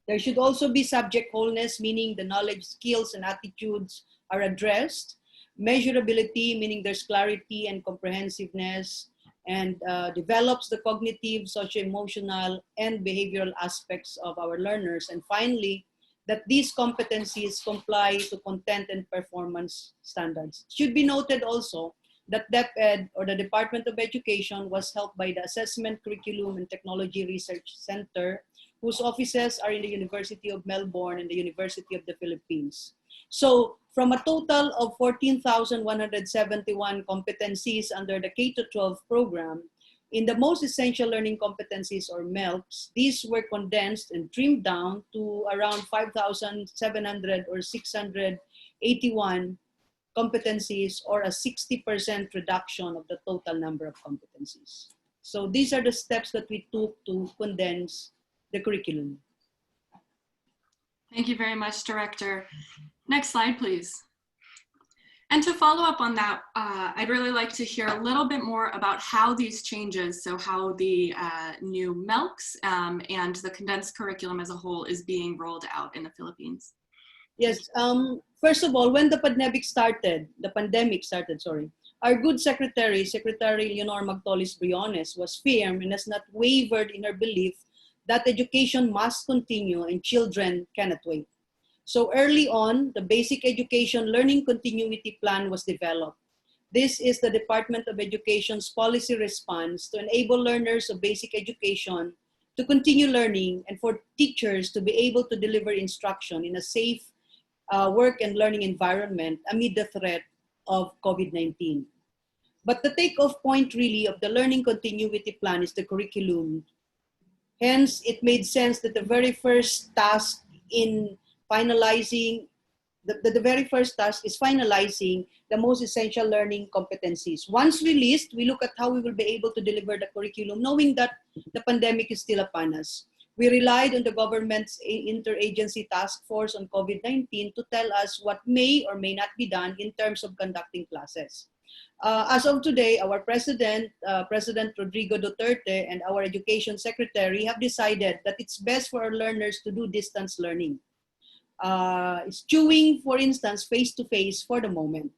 There should also be subject wholeness, meaning the knowledge, skills, and attitudes are addressed. Measurability, meaning there's clarity and comprehensiveness, and develops the cognitive, socio-emotional, and behavioral aspects of our learners. And finally, that these competencies comply to content and performance standards. Should be noted also that DepEd, or the Department of Education, was helped by the Assessment, Curriculum, and Technology Research Center, whose offices are in the University of Melbourne and the University of the Philippines. So from a total of 14,171 competencies under the K-12 program, in the most essential learning competencies, or MELCs, these were condensed and trimmed down to around 5,700 or 681 competencies, or a 60% reduction of the total number of competencies. So these are the steps that we took to condense the curriculum.
Thank you very much, Director. Next slide, please. And to follow up on that, I'd really like to hear a little bit more about how these changes, so how the new MELCs and the condensed curriculum as a whole is being rolled out in the Philippines.
Yes, first of all, when the pandemic started, our good Secretary Leonor Magtolis Briones, was firm and has not wavered in her belief that education must continue and children cannot wait. So early on, the Basic Education Learning Continuity Plan was developed. This is the Department of Education's policy response to enable learners of basic education to continue learning and for teachers to be able to deliver instruction in a safe work and learning environment amid the threat of COVID-19. But the takeoff point really of the learning continuity plan is the curriculum. Hence, it made sense that the very first task in finalizing, the very first task is finalizing the most essential learning competencies. Once released, we look at how we will be able to deliver the curriculum, knowing that the pandemic is still upon us. We relied on the government's interagency task force on COVID-19 to tell us what may or may not be done in terms of conducting classes. As of today, our President Rodrigo Duterte, and our Education Secretary have decided that it's best for our learners to do distance learning. Eschewing, for instance, face-to-face for the moment.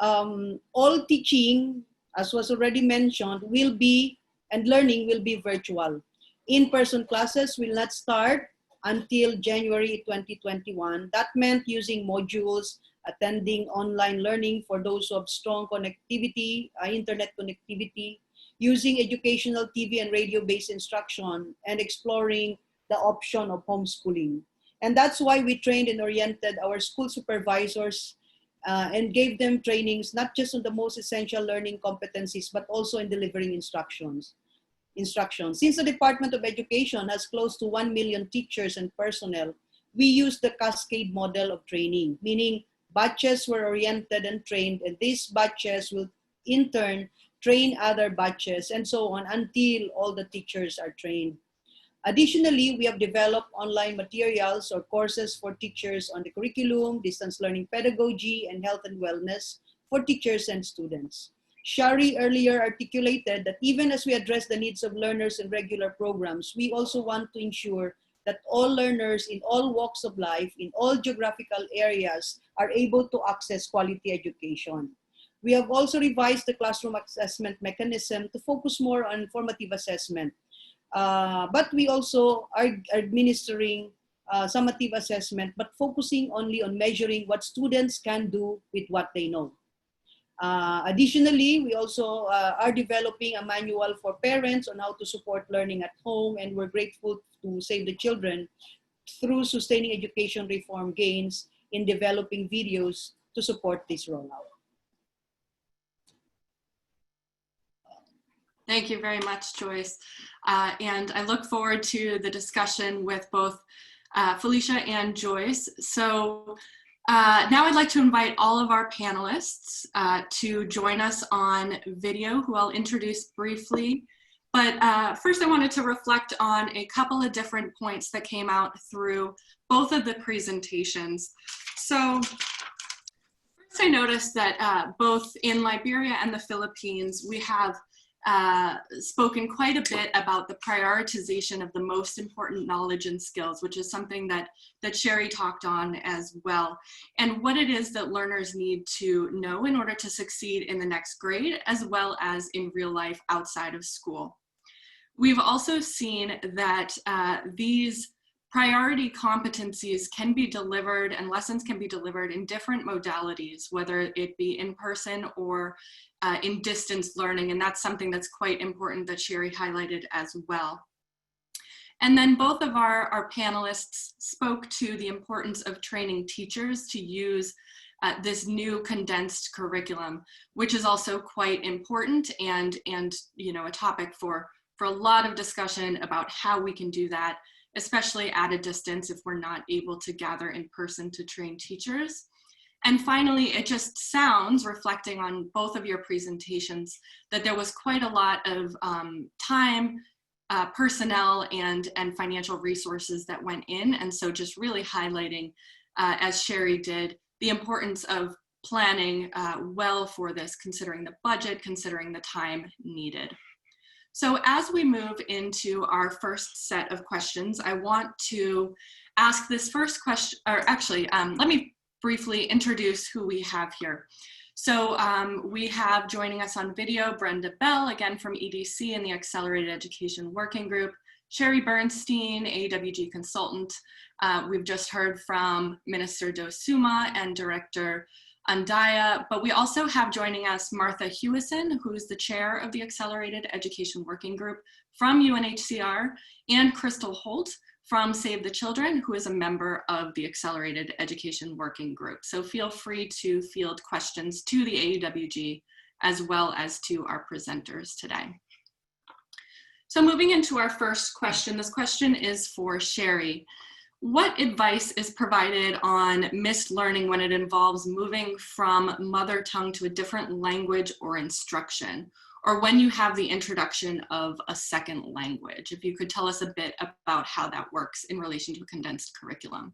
All teaching, as was already mentioned, will be, and learning will be virtual. In-person classes will not start until January 2021. That meant using modules, attending online learning for those who have strong connectivity, internet connectivity, using educational TV and radio-based instruction, and exploring the option of homeschooling. And that's why we trained and oriented our school supervisors and gave them trainings, not just on the most essential learning competencies, but also in delivering instructions. Since the Department of Education has close to 1 million teachers and personnel, we use the cascade model of training, meaning batches were oriented and trained, and these batches will in turn train other batches and so on until all the teachers are trained. Additionally, we have developed online materials or courses for teachers on the curriculum, distance learning pedagogy, and health and wellness for teachers and students. Shari earlier articulated that even as we address the needs of learners in regular programs, we also want to ensure that all learners in all walks of life, in all geographical areas, are able to access quality education. We have also revised the classroom assessment mechanism to focus more on formative assessment. But we also are administering summative assessment, but focusing only on measuring what students can do with what they know. Additionally, we also are developing a manual for parents on how to support learning at home, and we're grateful to Save the Children through Sustaining Education Reform Gains in developing videos to support this rollout.
Thank you very much, Joyce. And I look forward to the discussion with both Felicia and Joyce. So now I'd like to invite all of our panelists to join us on video, who I'll introduce briefly. But first I wanted to reflect on a couple of different points that came out through both of the presentations. So first I noticed that both in Liberia and the Philippines, we have spoken quite a bit about the prioritization of the most important knowledge and skills, which is something that Sherry talked on as well, and what it is that learners need to know in order to succeed in the next grade, as well as in real life outside of school. We've also seen that these priority competencies can be delivered and lessons can be delivered in different modalities, whether it be in person or in distance learning, and that's something that's quite important that Sherry highlighted as well. And then both of our panelists spoke to the importance of training teachers to use this new condensed curriculum, which is also quite important and you know, a topic for a lot of discussion about how we can do that, especially at a distance if we're not able to gather in person to train teachers. And finally, it just sounds, reflecting on both of your presentations, that there was quite a lot of time, personnel, and financial resources that went in. And so just really highlighting, as Sherry did, the importance of planning well for this, considering the budget, considering the time needed. So as we move into our first set of questions, I want to ask this first question, or actually, let me briefly introduce who we have here. So we have joining us on video, Brenda Bell, again from EDC and the Accelerated Education Working Group, Sherry Bernstein, AEWG consultant. We've just heard from Minister Dosuma and Director Andaya, but we also have joining us Martha Hewison, who is the chair of the Accelerated Education Working Group from UNHCR, and Crystal Holt from Save the Children, who is a member of the Accelerated Education Working Group. So feel free to field questions to the AEWG as well as to our presenters today. So moving into our first question, this question is for Sherry. What advice is provided on missed learning when it involves moving from mother tongue to a different language or instruction, or when you have the introduction of a second language? If you could tell us a bit about how that works in relation to a condensed curriculum.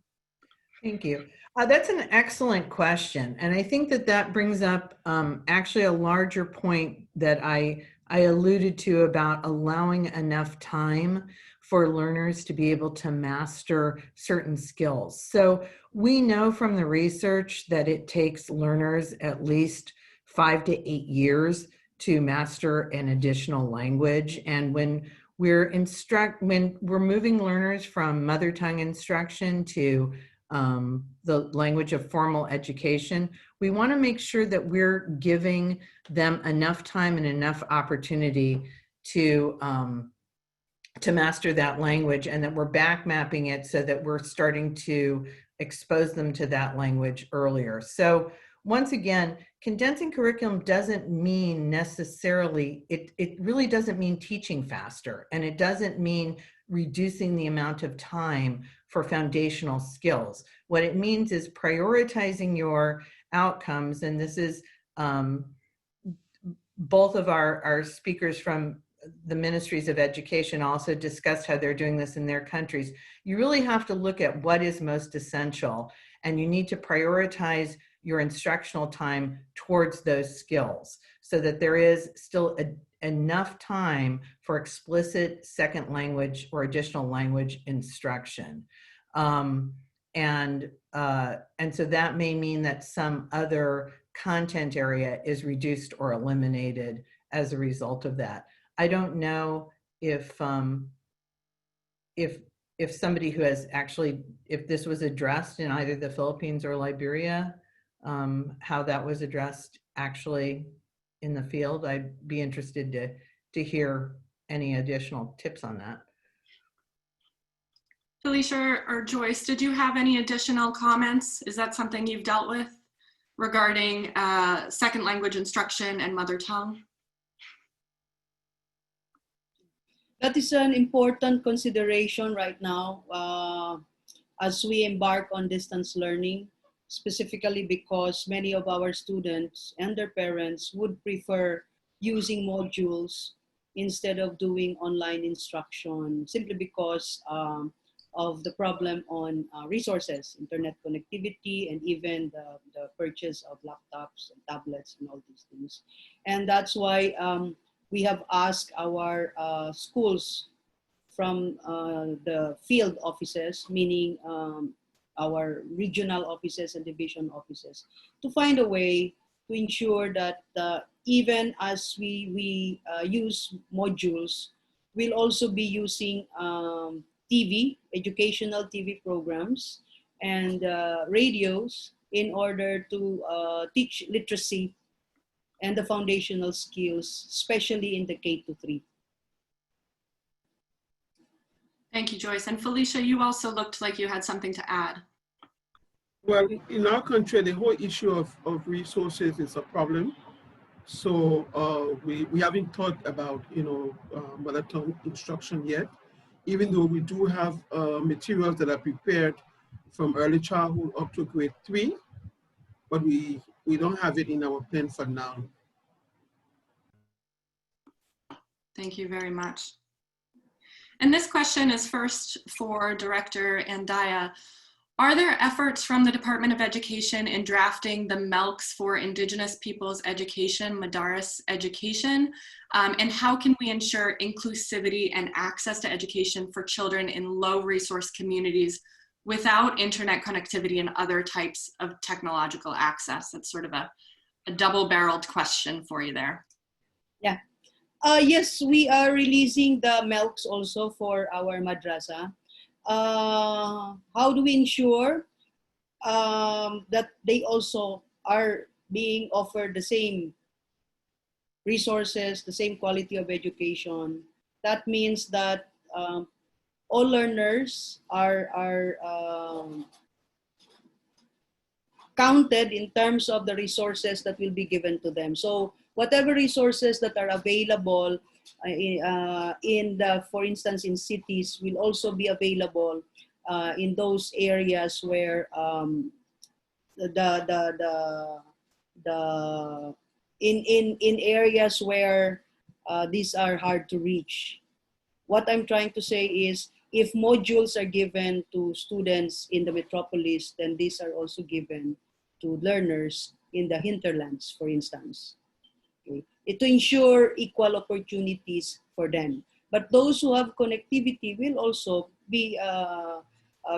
Thank you. That's an excellent question. And I think that that brings up actually a larger point that I alluded to about allowing enough time for learners to be able to master certain skills. So we know from the research that it takes learners at least 5 to 8 years to master an additional language. And when we're moving learners from mother tongue instruction to the language of formal education, we want to make sure that we're giving them enough time and enough opportunity to master that language, and that we're back mapping it so that we're starting to expose them to that language earlier. So once again, condensing curriculum doesn't mean necessarily, it really doesn't mean teaching faster, and it doesn't mean reducing the amount of time for foundational skills. What it means is prioritizing your outcomes, and this is both of our speakers from the ministries of education also discussed how they're doing this in their countries. You really have to look at what is most essential, and you need to prioritize your instructional time towards those skills so that there is still enough time for explicit second language or additional language instruction. And so that may mean that some other content area is reduced or eliminated as a result of that. I don't know if somebody who has actually, if this was addressed in either the Philippines or Liberia, how that was addressed actually in the field. I'd be interested to hear any additional tips on that.
Felicia or Joyce, did you have any additional comments? Is that something you've dealt with regarding second language instruction and mother tongue?
That is an important consideration right now as we embark on distance learning, specifically because many of our students and their parents would prefer using modules instead of doing online instruction, simply because of the problem on resources, internet connectivity, and even the purchase of laptops and tablets and all these things. And that's why we have asked our schools from the field offices, meaning our regional offices and division offices, to find a way to ensure that even as we use modules, we'll also be using TV, educational TV programs, and radios in order to teach literacy and the foundational skills, especially in the K-3.
Thank you, Joyce. And Felicia, you also looked like you had something to add.
Well, in our country, the whole issue of resources is a problem. So we haven't thought about, mother tongue instruction yet, even though we do have materials that are prepared from early childhood up to grade 3, but we don't have it in our plan for now.
Thank you very much. And this question is first for Director Andaya. Are there efforts from the Department of Education in drafting the MELCs for Indigenous Peoples Education, Madaris Education? And how can we ensure inclusivity and access to education for children in low resource communities without internet connectivity and other types of technological access? That's sort of a double-barreled question for you there.
Yeah. Yes, we are releasing the MELCs also for our madrasa. How do we ensure that they also are being offered the same resources, the same quality of education. That means that all learners are counted in terms of the resources that will be given to them. So whatever resources that are available for instance, in cities, will also be available in those areas where in areas where these are hard to reach. What I'm trying to say is, if modules are given to students in the metropolis, then these are also given to learners in the hinterlands, for instance. Okay? To ensure equal opportunities for them. But those who have connectivity will also be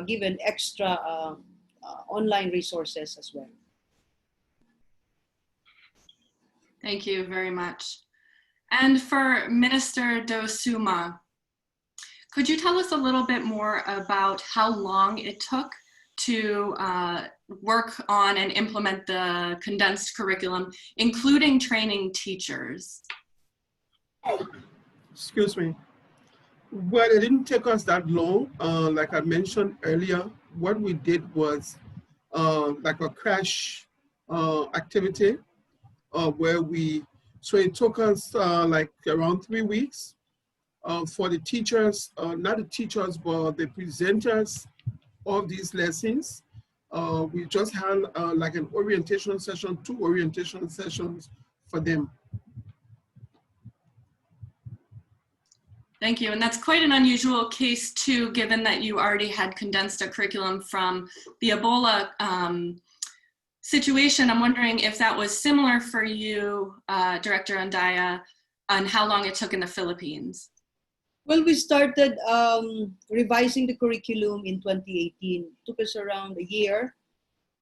given extra online resources as well.
Thank you very much. And for Minister Dosuma, could you tell us a little bit more about how long it took to work on and implement the condensed curriculum, including training teachers?
Excuse me. Well, it didn't take us that long. Like I mentioned earlier, what we did was like a crash activity where so it took us like around 3 weeks for the teachers, not the teachers, but the presenters of these lessons. We just had like an orientation session, 2 orientation sessions for them.
Thank you. And that's quite an unusual case too, given that you already had condensed a curriculum from the Ebola situation. I'm wondering if that was similar for you, Director Andaya, and how long it took in the Philippines.
Well, we started revising the curriculum in 2018. It took us around a year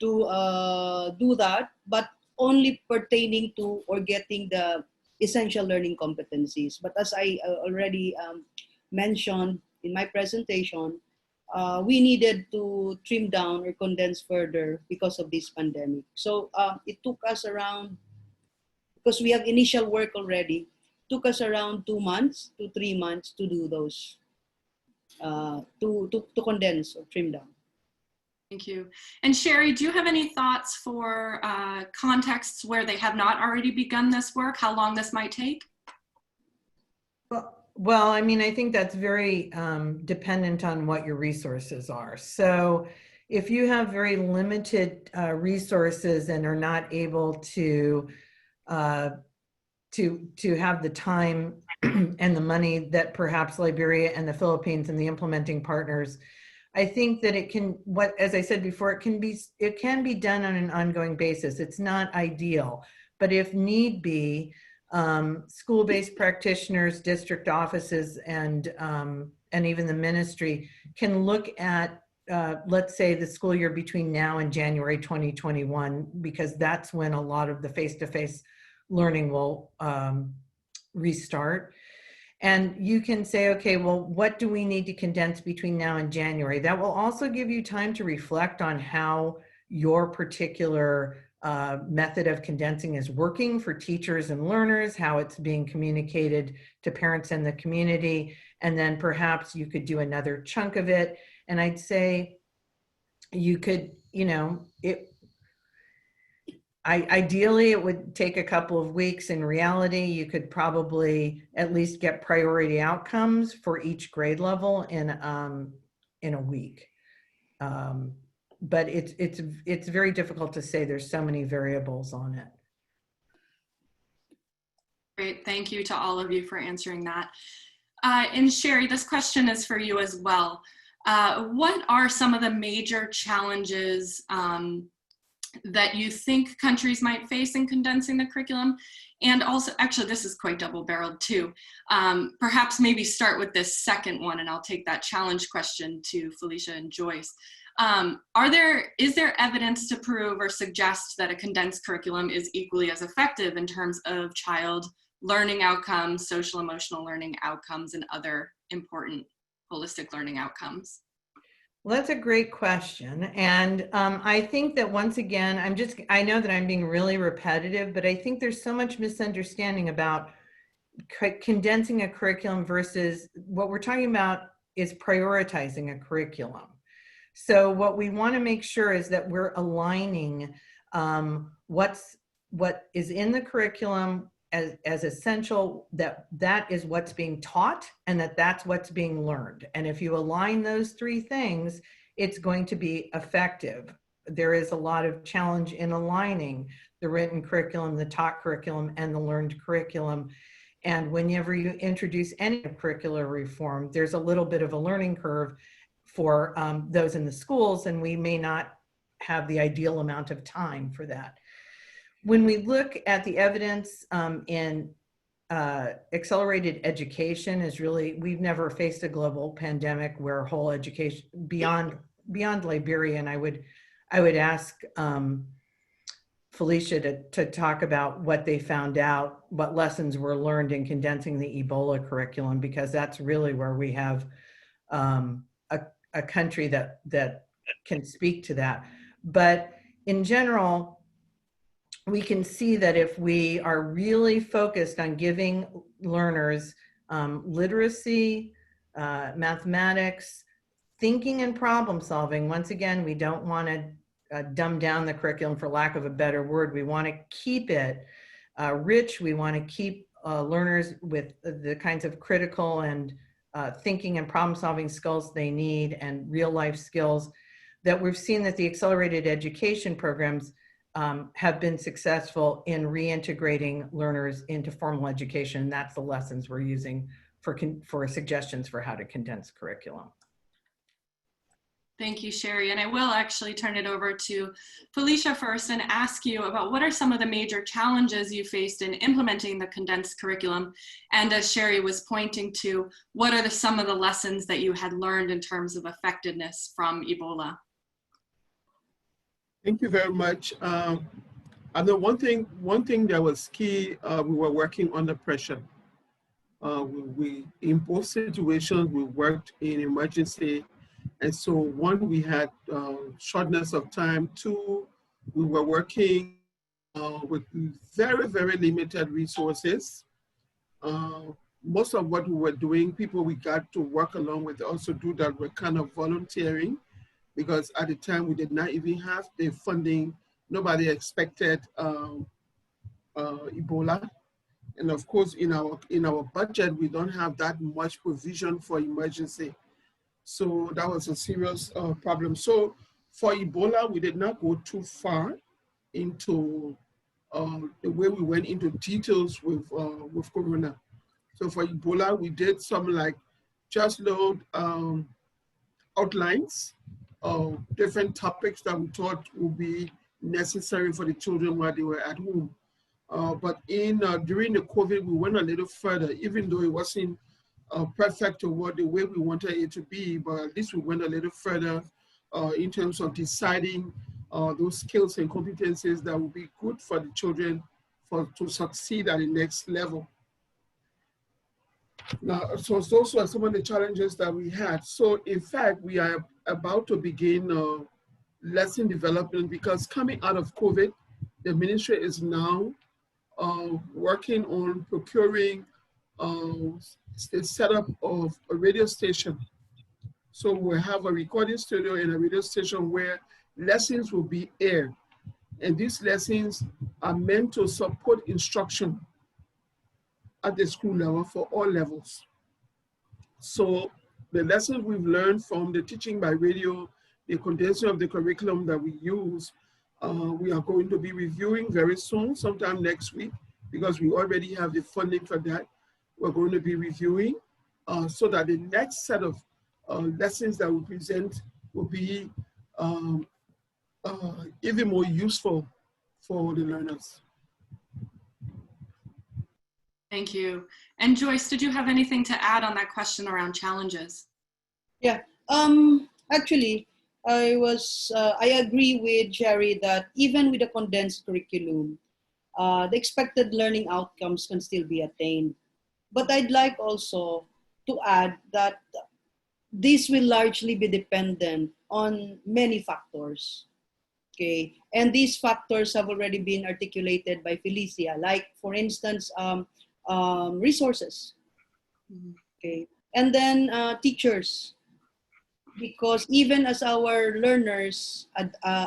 to do that, but only pertaining to or getting the essential learning competencies. But as I already mentioned in my presentation, we needed to trim down or condense further because of this pandemic. So it took us around, because we have initial work already, took us around 2 months to 3 months to do those, to condense or trim down.
Thank you. And Sherry, do you have any thoughts for contexts where they have not already begun this work, how long this might take?
Well, I mean, I think that's very dependent on what your resources are. So if you have very limited resources and are not able to have the time and the money that perhaps Liberia and the Philippines and the implementing partners, I think that it can, as I said before, it can be done on an ongoing basis. It's not ideal, but if need be, school-based practitioners, district offices, and even the ministry can look at, let's say, the school year between now and January 2021, because that's when a lot of the face-to-face learning will restart. And you can say, okay, well, what do we need to condense between now and January? That will also give you time to reflect on how your particular method of condensing is working for teachers and learners, how it's being communicated to parents and the community, and then perhaps you could do another chunk of it. And I'd say you could, ideally, it would take a couple of weeks. In reality, you could probably at least get priority outcomes for each grade level in a week. But it's very difficult to say. There's so many variables on it.
Great, thank you to all of you for answering that. And Sherry, this question is for you as well. What are some of the major challenges that you think countries might face in condensing the curriculum? And also, actually, this is quite double-barreled too. Perhaps maybe start with this second one, and I'll take that challenge question to Felicia and Joyce. Is there evidence to prove or suggest that a condensed curriculum is equally as effective in terms of child learning outcomes, social emotional learning outcomes, and other important holistic learning outcomes?
Well, that's a great question. And I think that once again, I know that I'm being really repetitive, but I think there's so much misunderstanding about condensing a curriculum versus what we're talking about is prioritizing a curriculum. So what we want to make sure is that we're aligning what is in the curriculum as essential, that is what's being taught and that's what's being learned. And if you align those three things, it's going to be effective. There is a lot of challenge in aligning the written curriculum, the taught curriculum, and the learned curriculum. And whenever you introduce any curricular reform, there's a little bit of a learning curve for those in the schools, and we may not have the ideal amount of time for that. When we look at the evidence in accelerated education is really, we've never faced a global pandemic where whole education beyond Liberia, and I would ask Felicia to talk about what they found out, what lessons were learned in condensing the Ebola curriculum, because that's really where we have a country that can speak to that. But in general, we can see that if we are really focused on giving learners literacy, mathematics, thinking and problem solving, once again, we don't want to dumb down the curriculum, for lack of a better word. We want to keep it rich. We want to keep learners with the kinds of critical and thinking and problem solving skills they need, and real life skills that we've seen that the accelerated education programs have been successful in reintegrating learners into formal education. That's the lessons we're using for suggestions for how to condense curriculum.
Thank you, Sherry. And I will actually turn it over to Felicia first and ask you about what are some of the major challenges you faced in implementing the condensed curriculum. And as Sherry was pointing to, what are some of the lessons that you had learned in terms of effectiveness from Ebola?
Thank you very much. I know one thing that was key, we were working under pressure. We in both situations, we worked in emergency. And so one, we had shortness of time. Two, we were working with very, very limited resources. Most of what we were doing, people we got to work along with also do that were kind of volunteering, because at the time we did not even have the funding. Nobody expected Ebola. And of course, in our budget, we don't have that much provision for emergency. So that was a serious problem. So for Ebola, we did not go too far into the way we went into details with Corona. So for Ebola, we did some like just load outlines of different topics that we thought would be necessary for the children while they were at home. But during the COVID, we went a little further, even though it wasn't perfect to the way we wanted it to be, but at least we went a little further in terms of deciding those skills and competencies that would be good for the children to succeed at the next level. Now, so those were some of the challenges that we had. So in fact, we are about to begin lesson development, because coming out of COVID, the ministry is now working on procuring the setup of a radio station. So we'll have a recording studio and a radio station where lessons will be aired. And these lessons are meant to support instruction at the school level for all levels. So the lessons we've learned from the teaching by radio, the condensing of the curriculum that we use, we are going to be reviewing very soon, sometime next week, because we already have the funding for that. We're going to be reviewing so that the next set of lessons that we present will be even more useful for the learners.
Thank you. And Joyce, did you have anything to add on that question around challenges?
Yeah, actually, I agree with Sherry that even with a condensed curriculum, the expected learning outcomes can still be attained. But I'd like also to add that this will largely be dependent on many factors. Okay, and these factors have already been articulated by Felicia, like for instance, resources. Okay, and then teachers, because even as our learners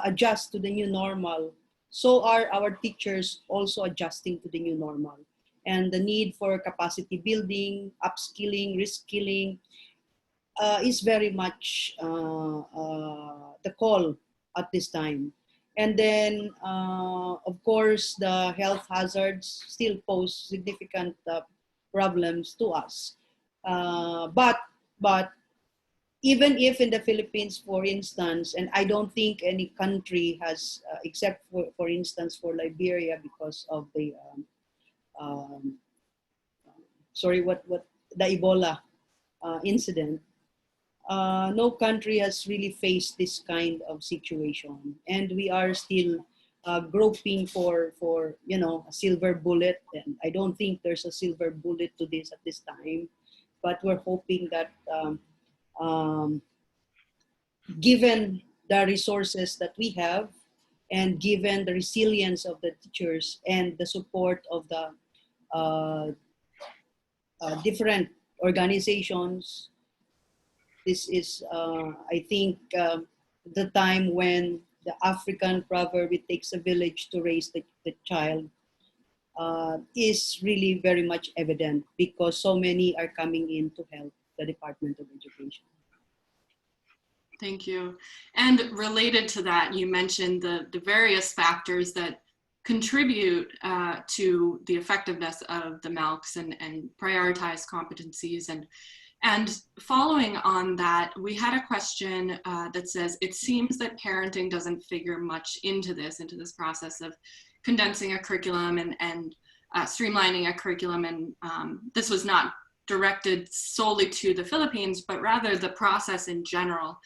adjust to the new normal, so are our teachers also adjusting to the new normal. And the need for capacity building, upskilling, reskilling is very much the call at this time. And then, of course, the health hazards still pose significant problems to us. But even if in the Philippines, for instance, and I don't think any country has, except for instance, for Liberia, because of the, the Ebola incident, no country has really faced this kind of situation, and we are still groping for a silver bullet. And I don't think there's a silver bullet to this at this time, but we're hoping that given the resources that we have, and given the resilience of the teachers and the support of the different organizations, this is, I think, the time when the African proverb, "It takes a village to raise the child," is really very much evident, because so many are coming in to help the Department of Education.
Thank you. And related to that, you mentioned the various factors that contribute to the effectiveness of the MELCs and prioritize competencies. And following on that, we had a question that says, it seems that parenting doesn't figure much into this process of condensing a curriculum and streamlining a curriculum. And this was not directed solely to the Philippines, but rather the process in general.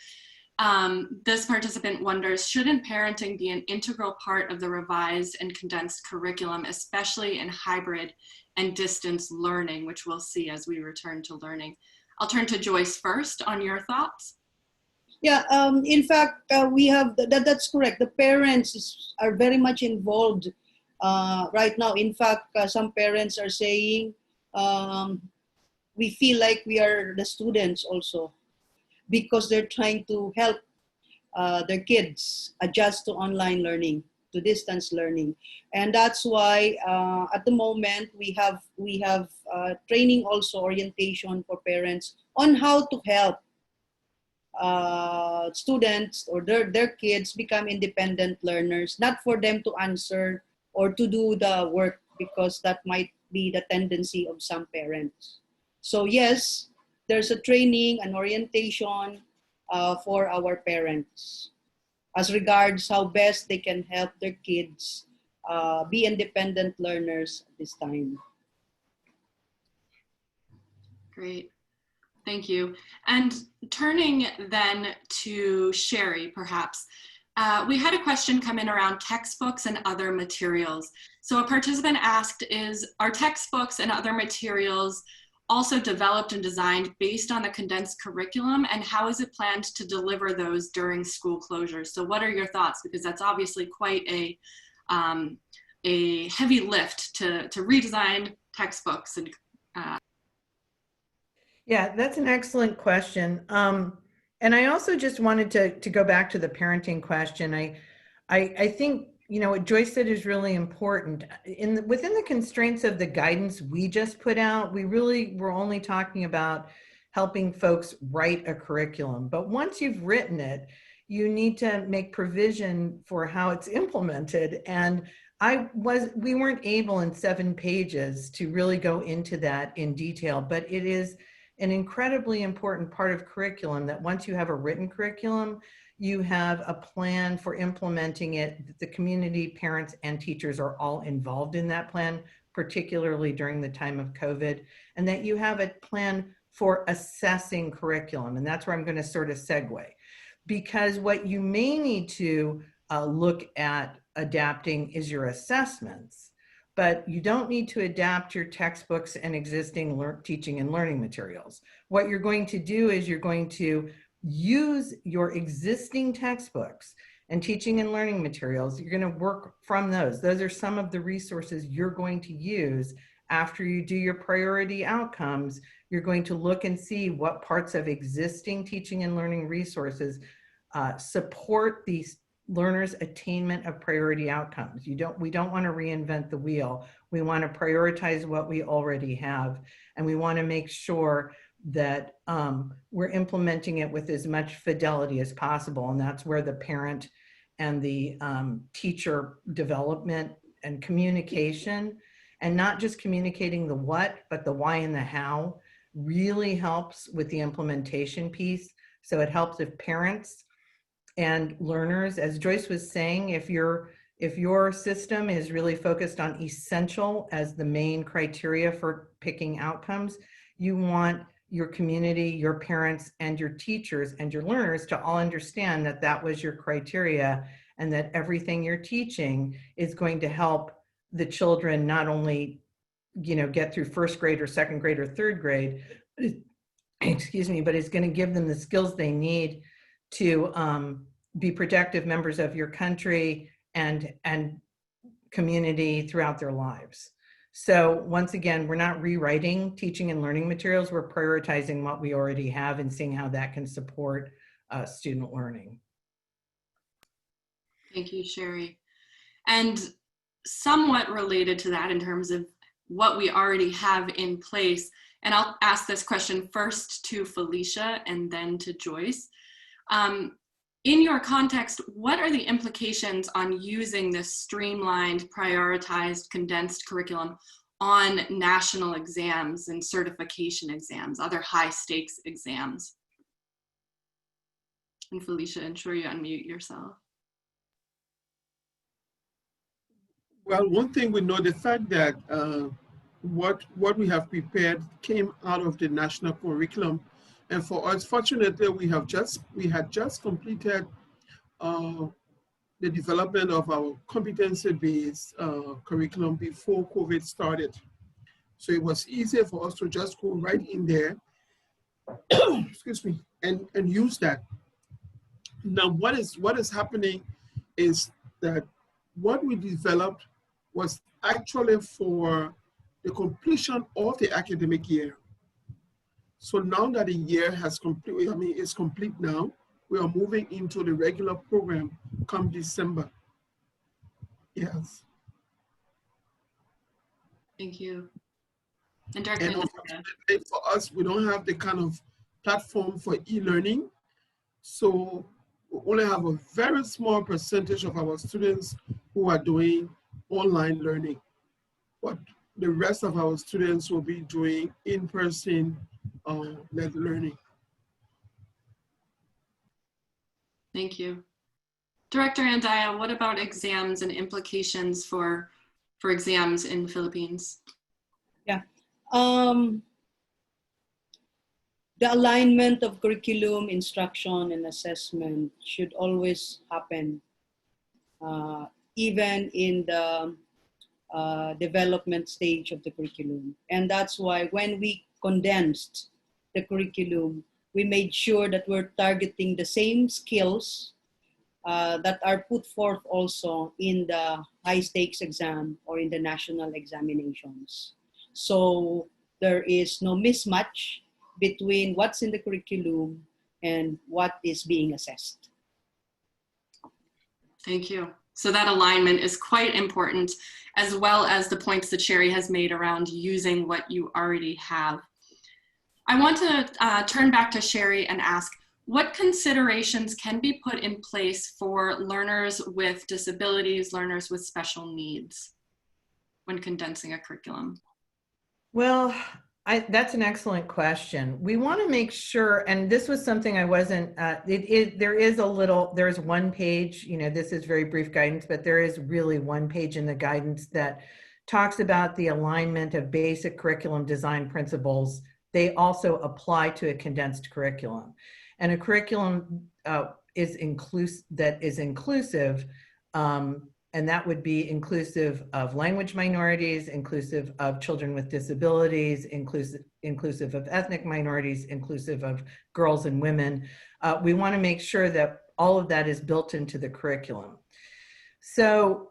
This participant wonders, shouldn't parenting be an integral part of the revised and condensed curriculum, especially in hybrid and distance learning, which we'll see as we return to learning? I'll turn to Joyce first on your thoughts.
Yeah, in fact, we have, that's correct. The parents are very much involved right now. In fact, some parents are saying, we feel like we are the students also, because they're trying to help their kids adjust to online learning, to distance learning. And that's why at the moment we have training, also orientation for parents on how to help students or their kids become independent learners, not for them to answer or to do the work, because that might be the tendency of some parents. So yes, there's a training and orientation for our parents as regards how best they can help their kids be independent learners at this time.
Great, thank you. And turning then to Sherry, perhaps. We had a question come in around textbooks and other materials. So a participant asked, are textbooks and other materials also developed and designed based on the condensed curriculum, and how is it planned to deliver those during school closures? So what are your thoughts? Because that's obviously quite a heavy lift to redesign textbooks. And
Yeah, that's an excellent question. And I also just wanted to go back to the parenting question. I think, what Joyce said is really important. Within the constraints of the guidance we just put out, we're only talking about helping folks write a curriculum. But once you've written it, you need to make provision for how it's implemented. And we weren't able in 7 pages to really go into that in detail, but it is an incredibly important part of curriculum that once you have a written curriculum, you have a plan for implementing it. The community, parents, and teachers are all involved in that plan, particularly during the time of COVID, and that you have a plan for assessing curriculum. And that's where I'm going to sort of segue, because what you may need to look at adapting is your assessments. but you don't need to adapt your textbooks and existing teaching and learning materials. What you're going to do is you're going to use your existing textbooks and teaching and learning materials. You're going to work from those. Those are some of the resources you're going to use after you do your priority outcomes. You're going to look and see what parts of existing teaching and learning resources support these learners' attainment of priority outcomes. We don't want to reinvent the wheel. We want to prioritize what we already have, and we want to make sure that we're implementing it with as much fidelity as possible. And that's where the parent and the teacher development and communication, and not just communicating the what, but the why and the how, really helps with the implementation piece. So it helps if parents and learners, as Joyce was saying, if your system is really focused on essential as the main criteria for picking outcomes, you want your community, your parents, and your teachers and your learners to all understand that that was your criteria, and that everything you're teaching is going to help the children not only, get through first grade or second grade or third grade, excuse me, but it's going to give them the skills they need to be productive members of your country and community throughout their lives. So once again, we're not rewriting teaching and learning materials. We're prioritizing what we already have and seeing how that can support student learning.
Thank you, Sherry. And somewhat related to that in terms of what we already have in place, and I'll ask this question first to Felicia and then to Joyce. In your context, what are the implications on using this streamlined, prioritized, condensed curriculum on national exams and certification exams, other high stakes exams? And Felicia, ensure you unmute yourself.
Well, one thing we know, the fact that what we have prepared came out of the national curriculum. And for us, fortunately, we had just completed the development of our competency-based curriculum before COVID started. So it was easier for us to just go right in there, excuse me, and use that. Now, what is happening is that what we developed was actually for the completion of the academic year. So now that the year has is complete now, we are moving into the regular program come December. Yes.
Thank you. And Director,
and unfortunately for us, we don't have the kind of platform for e-learning. So we only have a very small percentage of our students who are doing online learning. But the rest of our students will be doing in-person led learning.
Thank you. Director Andaya, what about exams and implications for exams in the Philippines?
Yeah. The alignment of curriculum, instruction, and assessment should always happen, even in the development stage of the curriculum. And that's why when we condensed the curriculum, we made sure that we're targeting the same skills that are put forth also in the high stakes exam or in the national examinations. So there is no mismatch between what's in the curriculum and what is being assessed.
Thank you. So that alignment is quite important, as well as the points that Sherry has made around using what you already have. I want to turn back to Sherry and ask, what considerations can be put in place for learners with disabilities, learners with special needs when condensing a curriculum?
Well, that's an excellent question. We want to make sure, and this was something I wasn't, there's one page, this is very brief guidance, but there is really one page in the guidance that talks about the alignment of basic curriculum design principles. They also apply to a condensed curriculum. And a curriculum that is inclusive and that would be inclusive of language minorities, inclusive of children with disabilities, inclusive of ethnic minorities, inclusive of girls and women. We want to make sure that all of that is built into the curriculum. So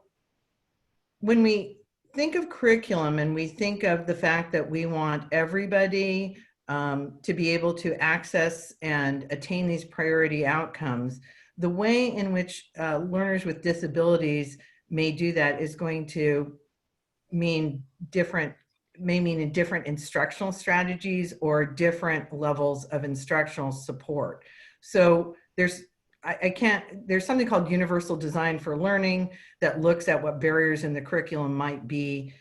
when we think of curriculum and we think of the fact that we want everybody to be able to access and attain these priority outcomes, the way in which learners with disabilities may do that is going to mean different instructional strategies or different levels of instructional support. So there's something called universal design for learning that looks at what barriers in the curriculum might be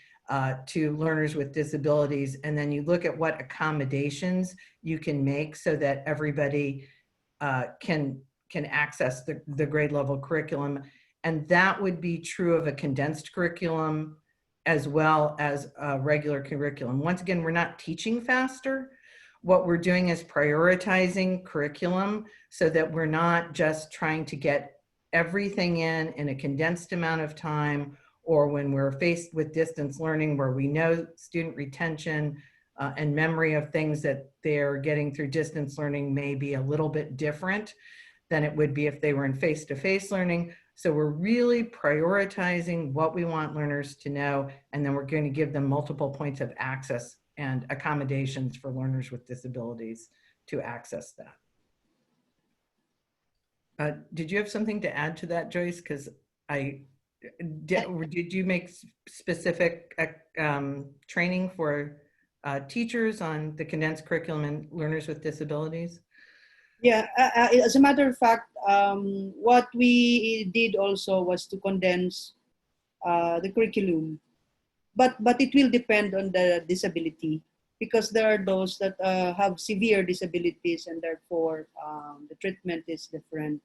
to learners with disabilities. And then you look at what accommodations you can make so that everybody can access the grade level curriculum. And that would be true of a condensed curriculum as well as a regular curriculum. Once again, we're not teaching faster. What we're doing is prioritizing curriculum so that we're not just trying to get everything in a condensed amount of time, or when we're faced with distance learning where we know student retention and memory of things that they're getting through distance learning may be a little bit different than it would be if they were in face-to-face learning. So we're really prioritizing what we want learners to know, and then we're going to give them multiple points of access and accommodations for learners with disabilities to access that. Did you have something to add to that, Joyce? Because did you make specific training for teachers on the condensed curriculum and learners with disabilities?
Yeah, as a matter of fact, what we did also was to condense the curriculum, but it will depend on the disability, because there are those that have severe disabilities and therefore the treatment is different.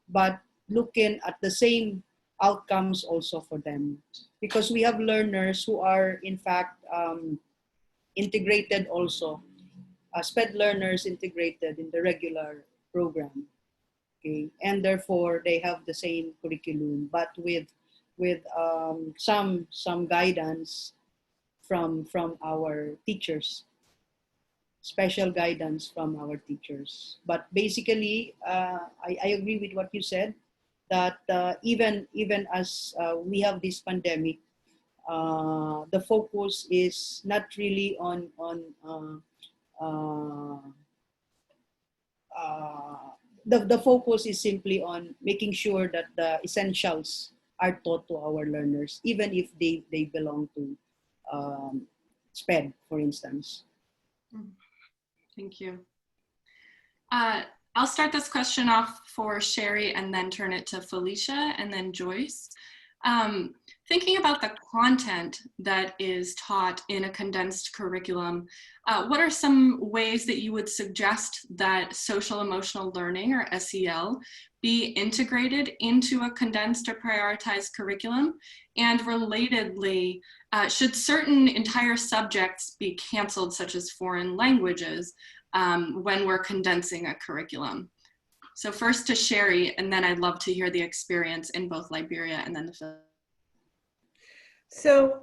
But looking at the same outcomes also for them, because we have learners who are in fact integrated also. SPED learners integrated in the regular program, okay, and therefore they have the same curriculum, but with some guidance from our teachers, special guidance from our teachers. But basically, I agree with what you said, that even as we have this pandemic, the focus is not really on the focus is simply on making sure that the essentials are taught to our learners, even if they belong to SPED, for instance.
Thank you. I'll start this question off for Sherry and then turn it to Felicia and then Joyce. Thinking about the content that is taught in a condensed curriculum, what are some ways that you would suggest that social emotional learning, or SEL, be integrated into a condensed or prioritized curriculum? And relatedly, should certain entire subjects be canceled, such as foreign languages, when we're condensing a curriculum? So first to Sherry, and then I'd love to hear the experience in both Liberia and then the Philippines.
So,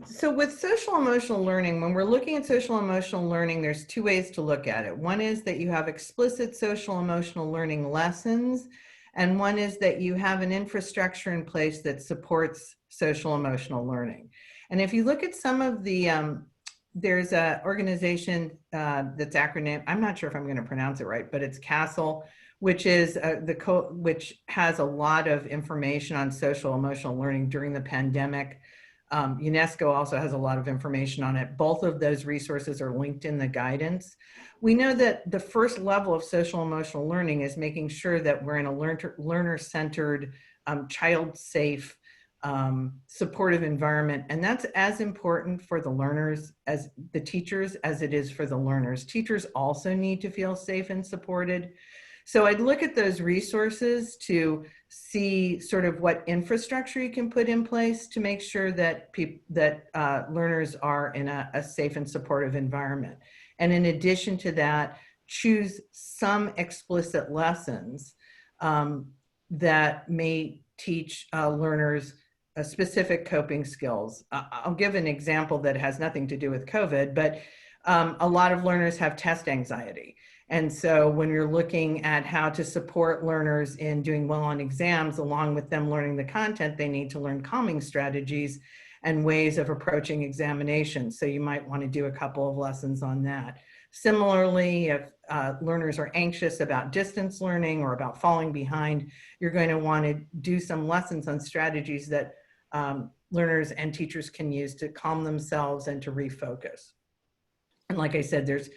so with social emotional learning, when we're looking at social emotional learning, there's two ways to look at it. One is that you have explicit social emotional learning lessons, and one is that you have an infrastructure in place that supports social emotional learning. And if you look at some of the, there's an organization that's acronym, I'm not sure if I'm going to pronounce it right, but it's CASEL, which is which has a lot of information on social emotional learning during the pandemic. UNESCO also has a lot of information on it. Both of those resources are linked in the guidance. We know that the first level of social emotional learning is making sure that we're in a learner-centered, child-safe, supportive environment. And that's as important for the learners as the teachers as it is for the learners. Teachers also need to feel safe and supported. So I'd look at those resources to see sort of what infrastructure you can put in place to make sure that learners are in a safe and supportive environment. And in addition to that, choose some explicit lessons that may teach learners specific coping skills. I'll give an example that has nothing to do with COVID, but a lot of learners have test anxiety. And so when you're looking at how to support learners in doing well on exams, along with them learning the content, they need to learn calming strategies and ways of approaching examinations. So you might want to do a couple of lessons on that. Similarly, if learners are anxious about distance learning or about falling behind, you're going to want to do some lessons on strategies that learners and teachers can use to calm themselves and to refocus. And like I said, there's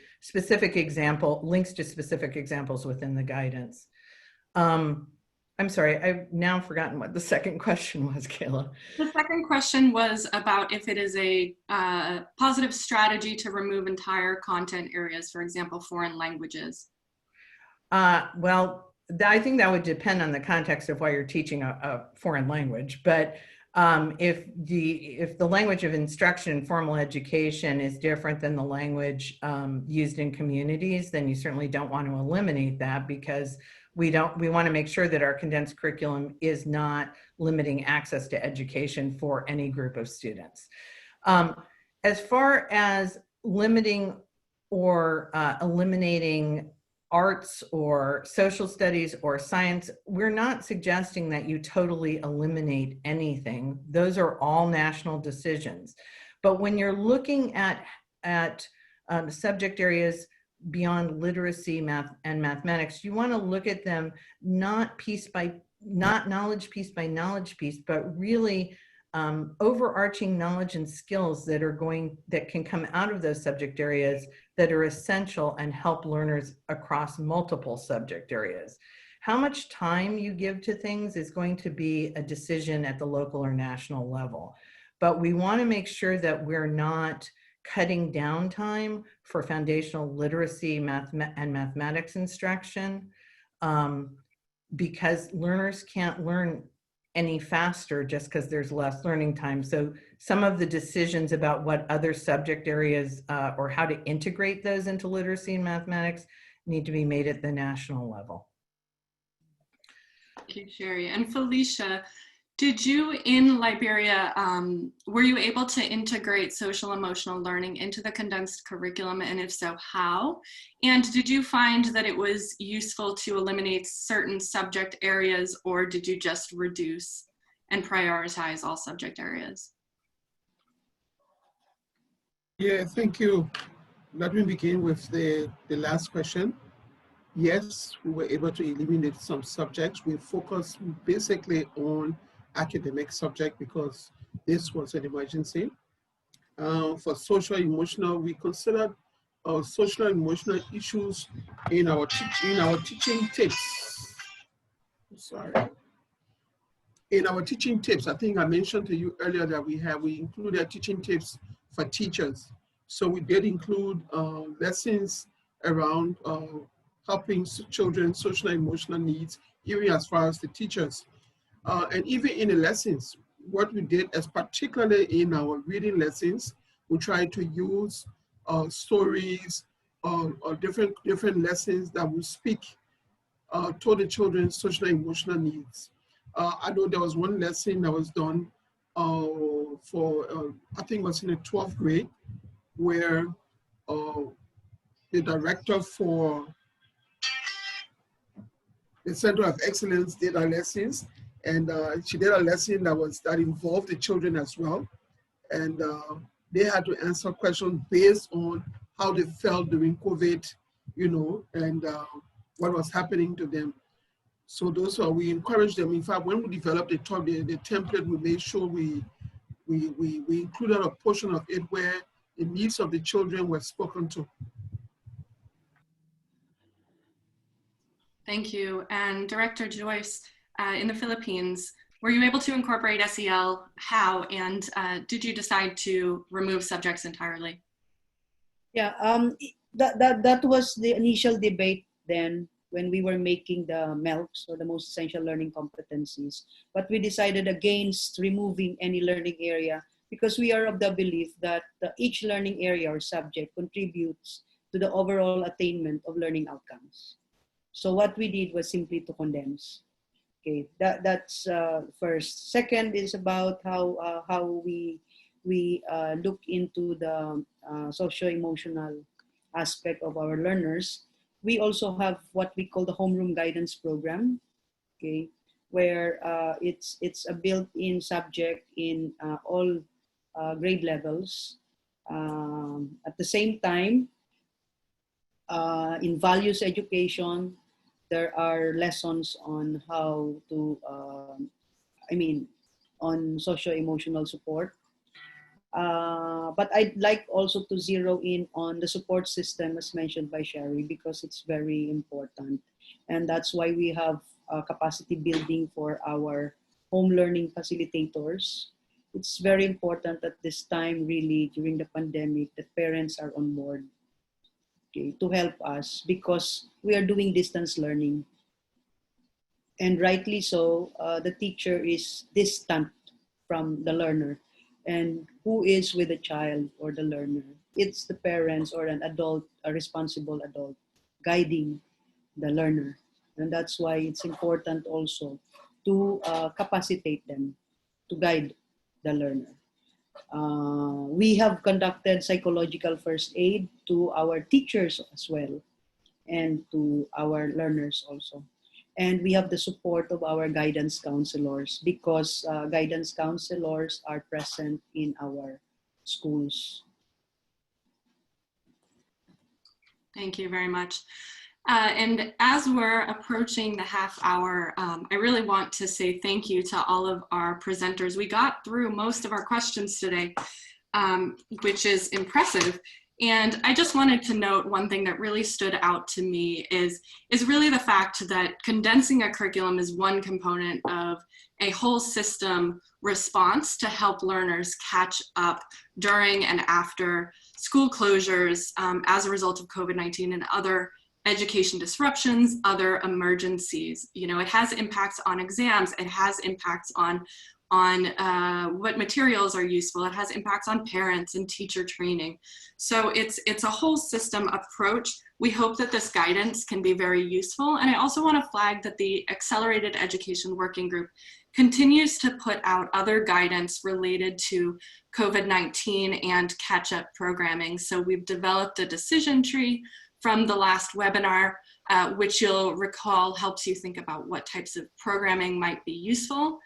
links to specific examples within the guidance. I'm sorry, I've now forgotten what the second question was, Kayla.
The second question was about if it is a positive strategy to remove entire content areas, for example, foreign languages.
Well, I think that would depend on the context of why you're teaching a foreign language. But if the language of instruction in formal education is different than the language used in communities, then you certainly don't want to eliminate that, because we want to make sure that our condensed curriculum is not limiting access to education for any group of students. As far as limiting or eliminating arts or social studies or science, we're not suggesting that you totally eliminate anything. Those are all national decisions. But when you're looking at subject areas beyond literacy, math, and mathematics, you want to look at them not knowledge piece by knowledge piece, but really overarching knowledge and skills that can come out of those subject areas that are essential and help learners across multiple subject areas. How much time you give to things is going to be a decision at the local or national level. But we want to make sure that we're not cutting down time for foundational literacy, and mathematics instruction, because learners can't learn any faster just because there's less learning time. So some of the decisions about what other subject areas or how to integrate those into literacy and mathematics need to be made at the national level.
Thank you, Sherry. And Felicia, did you in Liberia, were you able to integrate social emotional learning into the condensed curriculum, and if so, how? And did you find that it was useful to eliminate certain subject areas, or did you just reduce and prioritize all subject areas?
Yeah, thank you. Let me begin with the last question. Yes, we were able to eliminate some subjects. We focused basically on academic subject because this was an emergency. For social emotional, we considered social emotional issues in our teaching tips. Sorry. In our teaching tips, I think I mentioned to you earlier that we included teaching tips for teachers. So we did include lessons around helping children social and emotional needs, even as far as the teachers. And even in the lessons, what we did is particularly in our reading lessons, we tried to use stories or different lessons that will speak to the children's social and emotional needs. I know there was one lesson that was done I think it was in the 12th grade, where the director for the Center of Excellence did our lessons, and she did a lesson that involved the children as well, and they had to answer questions based on how they felt during COVID, and what was happening to them. So we encouraged them. In fact, when we developed the template, we made sure we included a portion of it where the needs of the children were spoken to.
Thank you. And Director Joyce, in the Philippines, were you able to incorporate SEL? How? And did you decide to remove subjects entirely?
Yeah, that was the initial debate then when we were making the MELCs, or the most essential learning competencies. But we decided against removing any learning area because we are of the belief that each learning area or subject contributes to the overall attainment of learning outcomes. So what we did was simply to condense. Okay, that's first. Second is about how we look into the socio-emotional aspect of our learners. We also have what we call the homeroom guidance program, okay, where it's a built-in subject in all grade levels. At the same time, in values education, there are lessons on how to, on socio-emotional support. But I'd like also to zero in on the support system as mentioned by Sherry, because it's very important. And that's why we have capacity building for our home learning facilitators. It's very important at this time, really, during the pandemic, that parents are on board, okay, to help us, because we are doing distance learning. And rightly so, the teacher is distant from the learner. And who is with the child or the learner? It's the parents or an adult, a responsible adult, guiding the learner. And that's why it's important also to capacitate them to guide the learner. We have conducted psychological first aid to our teachers as well, and to our learners also. And we have the support of our guidance counselors, because guidance counselors are present in our schools.
Thank you very much. And as we're approaching the half hour, I really want to say thank you to all of our presenters. We got through most of our questions today, which is impressive. And I just wanted to note one thing that really stood out to me is really the fact that condensing a curriculum is one component of a whole system response to help learners catch up during and after school closures as a result of COVID-19 and other education disruptions, other emergencies. You know, it has impacts on exams, it has impacts on what materials are useful. It has impacts on parents and teacher training. So it's a whole system approach. We hope that this guidance can be very useful. And I also want to flag that the Accelerated Education Working Group continues to put out other guidance related to COVID-19 and catch-up programming. So we've developed a decision tree from the last webinar, which you'll recall helps you think about what types of programming might be useful.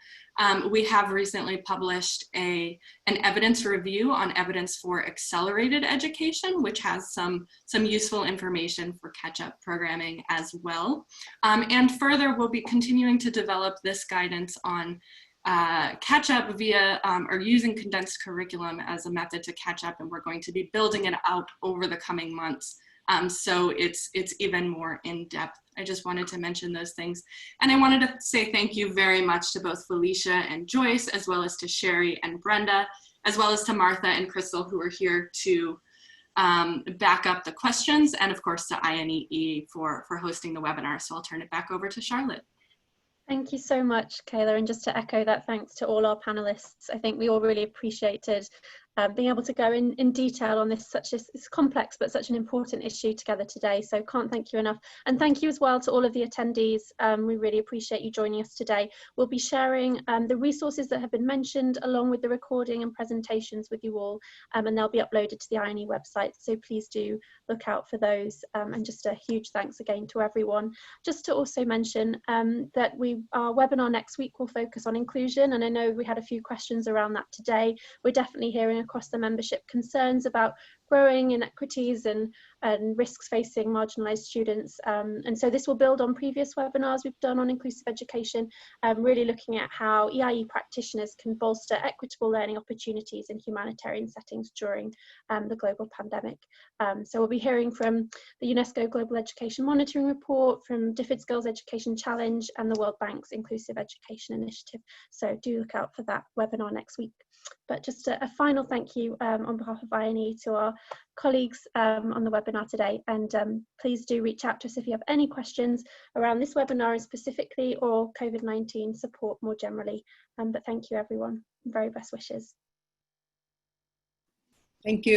We have recently published an evidence review on evidence for accelerated education, which has some useful information for catch-up programming as well. And further, we'll be continuing to develop this guidance on catch-up via or using condensed curriculum as a method to catch up, and we're going to be building it out over the coming months. So it's even more in depth. I just wanted to mention those things. And I wanted to say thank you very much to both Felicia and Joyce, as well as to Sherry and Brenda, as well as to Martha and Crystal, who are here to back up the questions, and of course to INEE for hosting the webinar. So I'll turn it back over to Charlotte.
Thank you so much, Kayla. And just to echo that, thanks to all our panelists. I think we all really appreciated being able to go in detail on this it's complex but such an important issue together today. So can't thank you enough. And thank you as well to all of the attendees. We really appreciate you joining us today. We'll be sharing the resources that have been mentioned along with the recording and presentations with you all, and they'll be uploaded to the INEE website. So please do look out for those. And just a huge thanks again to everyone. Just to also mention that our webinar next week will focus on inclusion. And I know we had a few questions around that today. We're definitely hearing across the membership concerns about growing inequities and risks facing marginalised students. And so this will build on previous webinars we've done on inclusive education, really looking at how EIE practitioners can bolster equitable learning opportunities in humanitarian settings during the global pandemic. So we'll be hearing from the UNESCO Global Education Monitoring Report, from DFID's Girls Education Challenge and the World Bank's Inclusive Education Initiative. So do look out for that webinar next week. But just a final thank you on behalf of INEE to our colleagues on the webinar today, and please do reach out to us if you have any questions around this webinar specifically or COVID-19 support more generally. But thank you everyone, very best wishes.
Thank you.